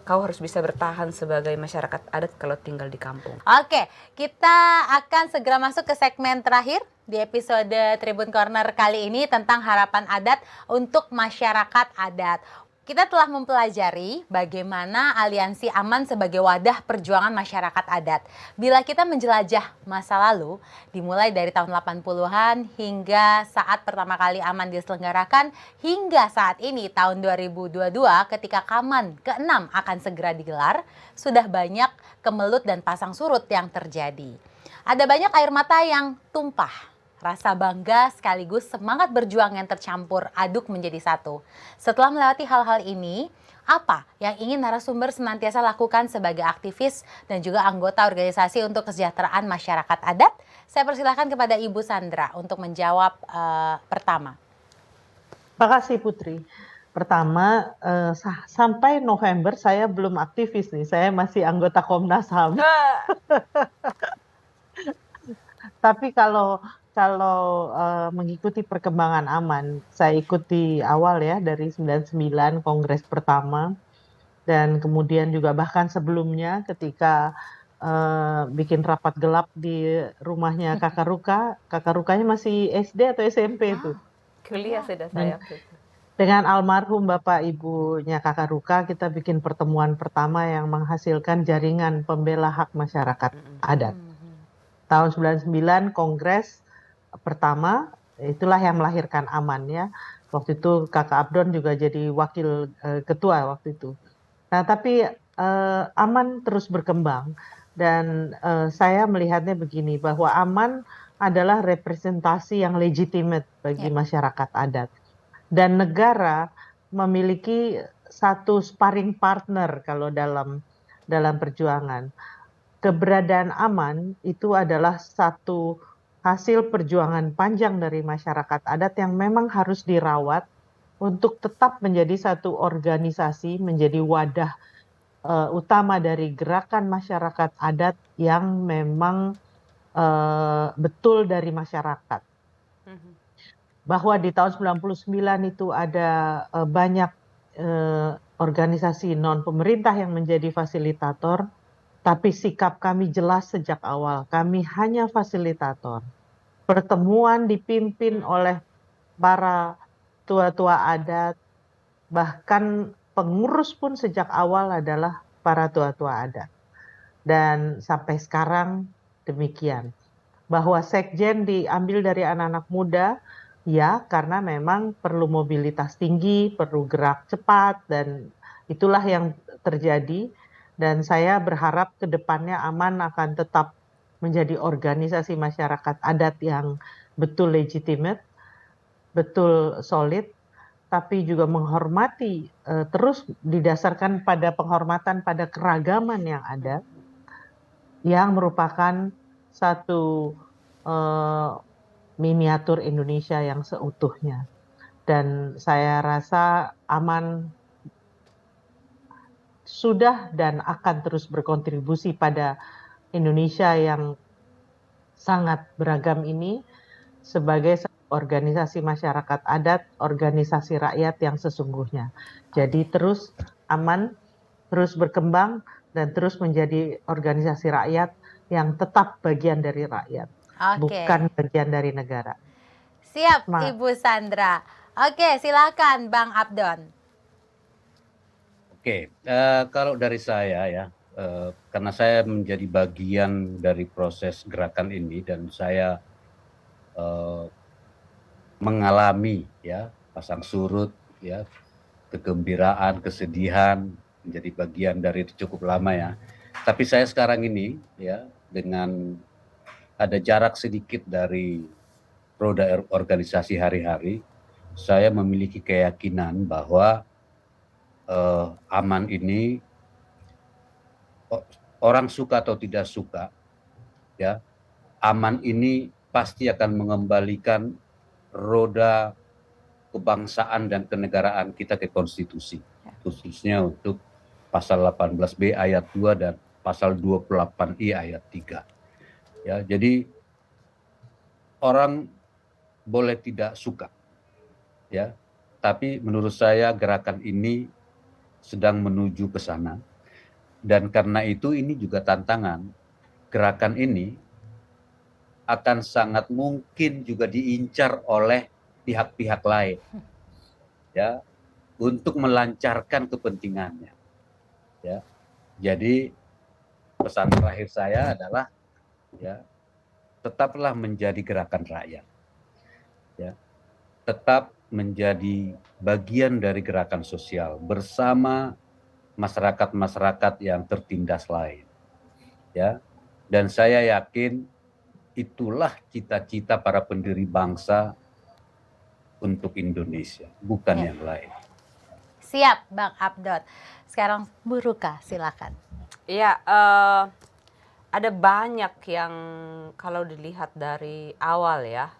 kau harus bisa bertahan sebagai masyarakat adat kalau tinggal di kampung. Oke, kita akan segera masuk ke segmen terakhir di episode Tribun Corner kali ini tentang harapan adat untuk masyarakat adat. Kita telah mempelajari bagaimana Aliansi Aman sebagai wadah perjuangan masyarakat adat. Bila kita menjelajah masa lalu, dimulai dari tahun 80-an hingga saat pertama kali Aman diselenggarakan, hingga saat ini tahun 2022 ketika Kaman ke-6 akan segera digelar, sudah banyak kemelut dan pasang surut yang terjadi. Ada banyak air mata yang tumpah. Rasa bangga sekaligus semangat berjuang yang tercampur aduk menjadi satu. Setelah melewati hal-hal ini, apa yang ingin narasumber senantiasa lakukan sebagai aktivis dan juga anggota organisasi untuk kesejahteraan masyarakat adat? Saya persilahkan kepada Ibu Sandra untuk menjawab pertama. Terima kasih Putri. Pertama, sampai November saya belum aktivis nih, saya masih anggota Komnas HAM. Tapi kalau mengikuti perkembangan Aman, saya ikuti awal ya dari 99 Kongres pertama, dan kemudian juga bahkan sebelumnya ketika bikin rapat gelap di rumahnya Kakak Ruka. Kakak Rukanya masih SD atau SMP itu. Kuliah sudah saya. Dengan almarhum Bapak Ibunya Kakak Ruka, kita bikin pertemuan pertama yang menghasilkan jaringan pembela hak masyarakat adat. Tahun 99 Kongres pertama, itulah yang melahirkan Aman ya. Waktu itu Kakak Abdon juga jadi wakil ketua waktu itu. Nah tapi Aman terus berkembang dan saya melihatnya begini, bahwa Aman adalah representasi yang legitimate bagi masyarakat adat. Dan negara memiliki satu sparring partner kalau dalam perjuangan. Keberadaan Aman itu adalah satu hasil perjuangan panjang dari masyarakat adat yang memang harus dirawat untuk tetap menjadi satu organisasi, menjadi wadah utama dari gerakan masyarakat adat yang memang betul dari masyarakat. Bahwa di tahun 99 itu ada banyak organisasi non-pemerintah yang menjadi fasilitator, tapi sikap kami jelas sejak awal, kami hanya fasilitator. Pertemuan dipimpin oleh para tua-tua adat, bahkan pengurus pun sejak awal adalah para tua-tua adat. Dan sampai sekarang demikian. Bahwa sekjen diambil dari anak-anak muda, ya karena memang perlu mobilitas tinggi, perlu gerak cepat, dan itulah yang terjadi. Dan saya berharap ke depannya Aman akan tetap menjadi organisasi masyarakat adat yang betul legitimate, betul solid, tapi juga menghormati, terus didasarkan pada penghormatan pada keragaman yang ada, yang merupakan satu miniatur Indonesia yang seutuhnya. Dan saya rasa aman sudah dan akan terus berkontribusi pada Indonesia yang sangat beragam ini sebagai organisasi masyarakat adat, organisasi rakyat yang sesungguhnya. Jadi terus aman, terus berkembang, dan terus menjadi organisasi rakyat yang tetap bagian dari rakyat, bukan bagian dari negara. Siap, Ibu Sandra. Oke, silakan Bang Abdon. Oke, kalau dari saya ya, karena saya menjadi bagian dari proses gerakan ini dan saya mengalami ya pasang surut ya, kegembiraan, kesedihan, menjadi bagian dari itu cukup lama ya. Tapi saya sekarang ini ya, dengan ada jarak sedikit dari roda organisasi hari-hari, saya memiliki keyakinan bahwa aman ini orang suka atau tidak suka ya, aman ini pasti akan mengembalikan roda kebangsaan dan kenegaraan kita ke konstitusi, khususnya untuk pasal 18B ayat 2 dan pasal 28I ayat 3. Ya, jadi orang boleh tidak suka ya, tapi menurut saya gerakan ini sedang menuju ke sana. Dan karena itu ini juga tantangan. Gerakan ini akan sangat mungkin juga diincar oleh pihak-pihak lain ya, untuk melancarkan kepentingannya ya. Jadi pesan terakhir saya adalah ya, tetaplah menjadi gerakan rakyat ya, tetap menjadi bagian dari gerakan sosial bersama masyarakat-masyarakat yang tertindas lain ya. Dan saya yakin itulah cita-cita para pendiri bangsa untuk Indonesia, bukan yang lain. Siap, Bang Abdon. Sekarang Bu Ruka, silakan. Iya, ada banyak yang kalau dilihat dari awal ya,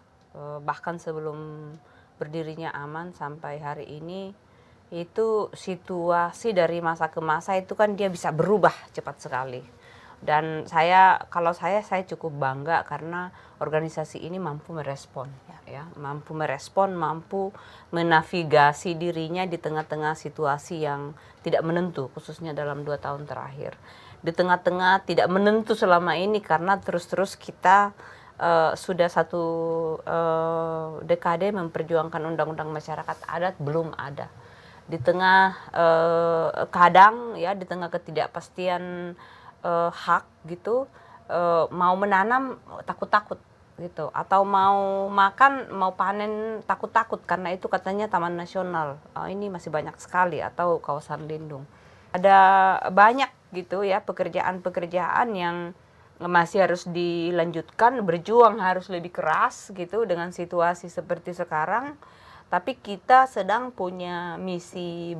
bahkan sebelum berdirinya Aman sampai hari ini, itu situasi dari masa ke masa itu kan dia bisa berubah cepat sekali. Dan kalau saya cukup bangga karena organisasi ini mampu merespon ya, mampu merespon, mampu menavigasi dirinya di tengah-tengah situasi yang tidak menentu, khususnya dalam 2 tahun terakhir. Di tengah-tengah tidak menentu selama ini karena terus-terus kita sudah 1 dekade memperjuangkan undang-undang masyarakat adat belum ada. Di tengah kadang ya, di tengah ketidakpastian hak gitu, mau menanam takut-takut gitu, atau mau makan, mau panen takut-takut karena itu katanya taman nasional, ini masih banyak sekali, atau kawasan lindung. Ada banyak gitu ya pekerjaan-pekerjaan yang masih harus dilanjutkan, berjuang harus lebih keras gitu dengan situasi seperti sekarang. Tapi kita sedang punya misi,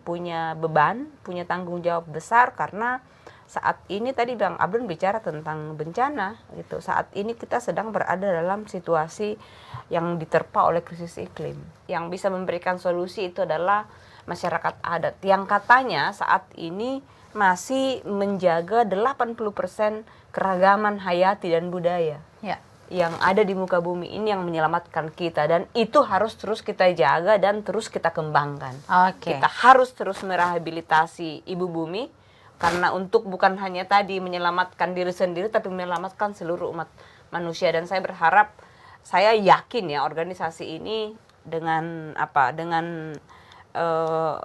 punya beban, punya tanggung jawab besar karena saat ini tadi Bang Abdon bicara tentang bencana gitu. Saat ini kita sedang berada dalam situasi yang diterpa oleh krisis iklim. Yang bisa memberikan solusi itu adalah masyarakat adat yang katanya saat ini masih menjaga 80% keragaman hayati dan budaya. Ya. Yang ada di muka bumi ini yang menyelamatkan kita, dan itu harus terus kita jaga dan terus kita kembangkan. Kita harus terus merehabilitasi ibu bumi karena untuk bukan hanya tadi menyelamatkan diri sendiri tapi menyelamatkan seluruh umat manusia. Dan saya berharap, saya yakin ya organisasi ini dengan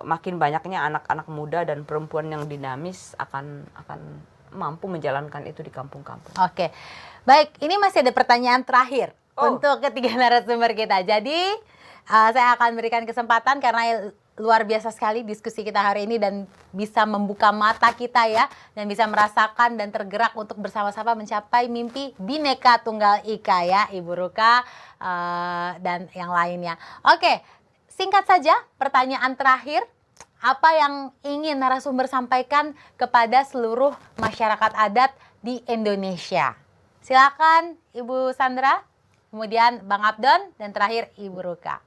makin banyaknya anak-anak muda dan perempuan yang dinamis akan mampu menjalankan itu di kampung-kampung. Oke. Baik, ini masih ada pertanyaan terakhir untuk ketiga narasumber kita. Jadi saya akan berikan kesempatan karena luar biasa sekali diskusi kita hari ini dan bisa membuka mata kita ya, dan bisa merasakan dan tergerak untuk bersama-sama mencapai mimpi Bhinneka Tunggal Ika ya, Ibu Ruka dan yang lainnya. Oke, singkat saja pertanyaan terakhir. apa yang ingin narasumber sampaikan kepada seluruh masyarakat adat di Indonesia? Silakan Ibu Sandra, kemudian Bang Abdon, dan terakhir Ibu Ruka.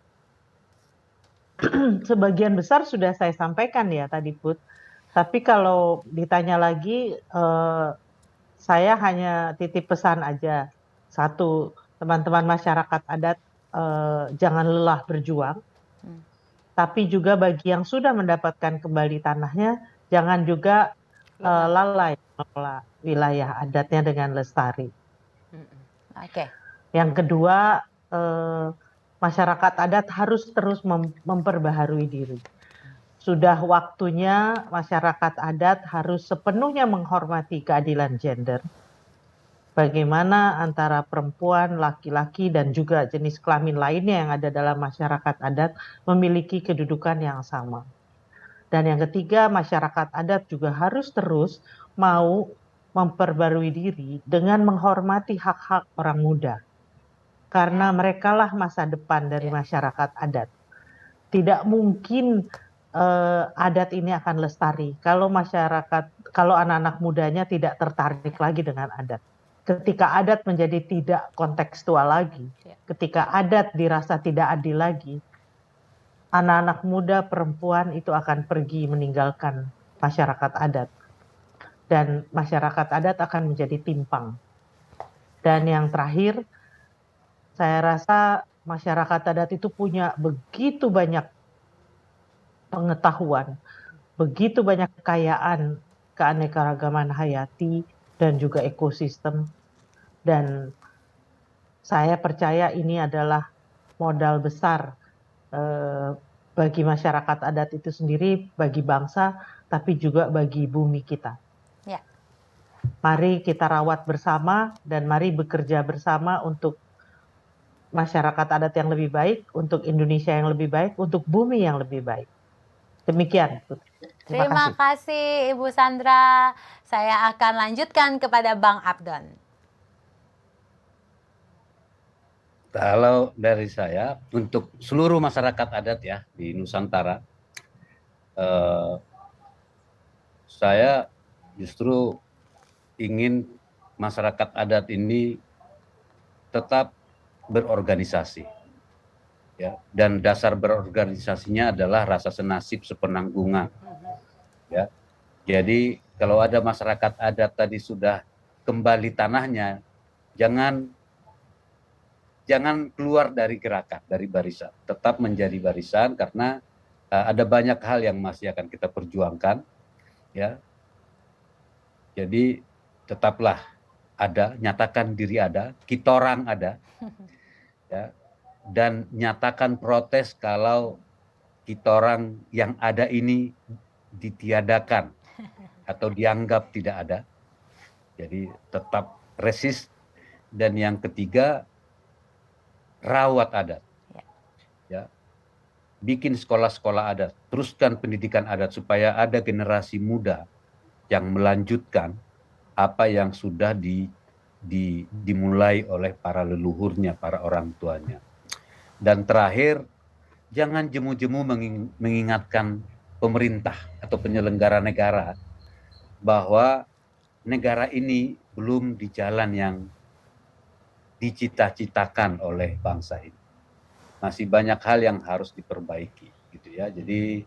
Sebagian besar sudah saya sampaikan ya tadi Put. Tapi kalau ditanya lagi, saya hanya titip pesan aja. Satu, teman-teman masyarakat adat jangan lelah berjuang. Tapi juga bagi yang sudah mendapatkan kembali tanahnya, jangan juga lalai mengelola wilayah adatnya dengan lestari. Oke. Yang kedua, masyarakat adat harus terus memperbaharui diri. Sudah waktunya masyarakat adat harus sepenuhnya menghormati keadilan gender. Bagaimana antara perempuan, laki-laki, dan juga jenis kelamin lainnya yang ada dalam masyarakat adat memiliki kedudukan yang sama. Dan yang ketiga, masyarakat adat juga harus terus mau memperbarui diri dengan menghormati hak-hak orang muda. Karena merekalah masa depan dari masyarakat adat. Tidak mungkin adat ini akan lestari kalau anak-anak mudanya tidak tertarik lagi dengan adat. Ketika adat menjadi tidak kontekstual lagi, ketika adat dirasa tidak adil lagi, anak-anak muda perempuan itu akan pergi meninggalkan masyarakat adat. Dan masyarakat adat akan menjadi timpang. Dan yang terakhir, saya rasa masyarakat adat itu punya begitu banyak pengetahuan, begitu banyak kekayaan keanekaragaman hayati dan juga ekosistem. Dan saya percaya ini adalah modal besar bagi masyarakat adat itu sendiri, bagi bangsa, tapi juga bagi bumi kita. Ya. Mari kita rawat bersama dan mari bekerja bersama untuk masyarakat adat yang lebih baik, untuk Indonesia yang lebih baik, untuk bumi yang lebih baik. Demikian. Terima kasih Ibu Sandra. Saya akan lanjutkan kepada Bang Abdon. Kalau dari saya, untuk seluruh masyarakat adat ya di Nusantara, saya justru ingin masyarakat adat ini tetap berorganisasi. Ya, dan dasar berorganisasinya adalah rasa senasib sepenanggungan. Ya, jadi kalau ada masyarakat adat tadi sudah kembali tanahnya, jangan keluar dari gerakan, dari barisan. Tetap menjadi barisan karena ada banyak hal yang masih akan kita perjuangkan. Ya, jadi tetaplah ada, nyatakan diri ada, kita orang ada. Ya, dan nyatakan protes kalau kita orang yang ada ini ditiadakan atau dianggap tidak ada. Jadi tetap resist. Dan yang ketiga, rawat adat. Ya. Bikin sekolah-sekolah adat, teruskan pendidikan adat supaya ada generasi muda yang melanjutkan apa yang sudah dimulai oleh para leluhurnya, para orang tuanya. Dan terakhir, jangan jemu-jemu mengingatkan pemerintah atau penyelenggara negara bahwa negara ini belum di jalan yang dicita-citakan oleh bangsa ini. Masih banyak hal yang harus diperbaiki, gitu ya. Jadi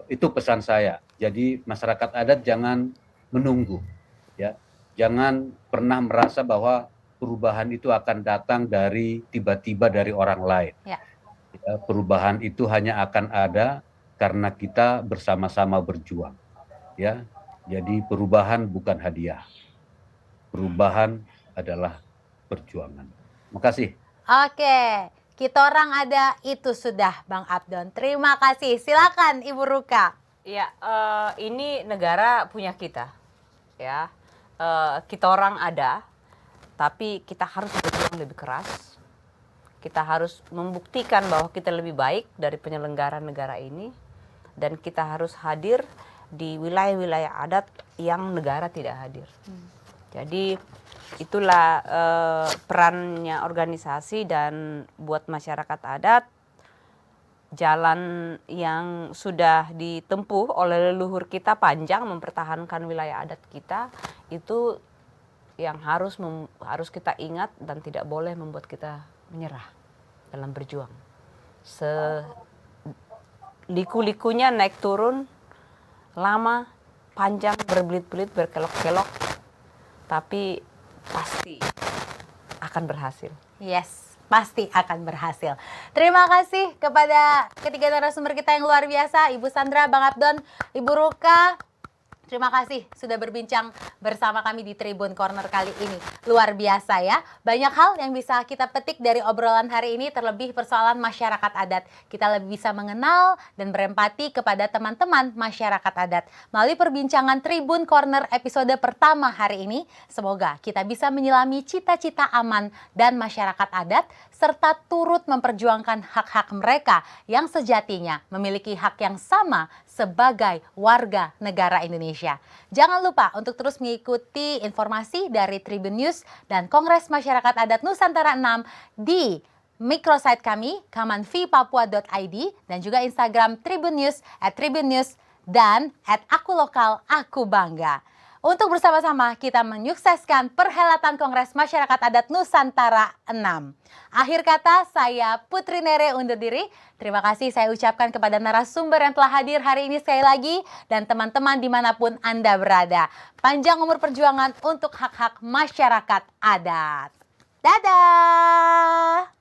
itu pesan saya. Jadi masyarakat adat jangan menunggu, ya. Jangan pernah merasa bahwa perubahan itu akan datang dari tiba-tiba dari orang lain. Ya, perubahan itu hanya akan ada karena kita bersama-sama berjuang. Ya, jadi perubahan bukan hadiah. Perubahan adalah perjuangan. Terima kasih. Oke, kita orang ada itu sudah Bang Abdon. Terima kasih. Silakan Ibu Ruka. Ya, ini negara punya kita. Ya, kita orang ada. Tapi kita harus berjuang lebih keras. Kita harus membuktikan bahwa kita lebih baik dari penyelenggara negara ini. Dan kita harus hadir di wilayah-wilayah adat yang negara tidak hadir. Jadi itulah perannya organisasi dan buat masyarakat adat. jalan yang sudah ditempuh oleh leluhur kita panjang mempertahankan wilayah adat kita, itu yang harus kita ingat dan tidak boleh membuat kita menyerah dalam berjuang. Liku-likunya naik turun, lama, panjang, berbelit-belit, berkelok-kelok, tapi pasti akan berhasil. Yes, pasti akan berhasil. Terima kasih kepada ketiga narasumber kita yang luar biasa, Ibu Sandra, Bang Abdon, Ibu Ruka. Terima kasih sudah berbincang bersama kami di Tribun Corner kali ini. Luar biasa ya. Banyak hal yang bisa kita petik dari obrolan hari ini, terlebih persoalan masyarakat adat. Kita lebih bisa mengenal dan berempati kepada teman-teman masyarakat adat. Melalui perbincangan Tribun Corner episode pertama hari ini, semoga kita bisa menyelami cita-cita aman dan masyarakat adat, serta turut memperjuangkan hak-hak mereka yang sejatinya memiliki hak yang sama sebagai warga negara Indonesia. Jangan lupa untuk terus mengikuti informasi dari Tribun News dan Kongres Masyarakat Adat Nusantara 6 di microsite kami, kamanvipapua.id, dan juga Instagram Tribun News, @tribunnews, dan @akulokal-aku-bangga. Untuk bersama-sama kita menyukseskan perhelatan Kongres Masyarakat Adat Nusantara 6. Akhir kata, saya Putri Nere undur diri. Terima kasih saya ucapkan kepada narasumber yang telah hadir hari ini sekali lagi, dan teman-teman dimanapun Anda berada. Panjang umur perjuangan untuk hak-hak masyarakat adat. Dadah!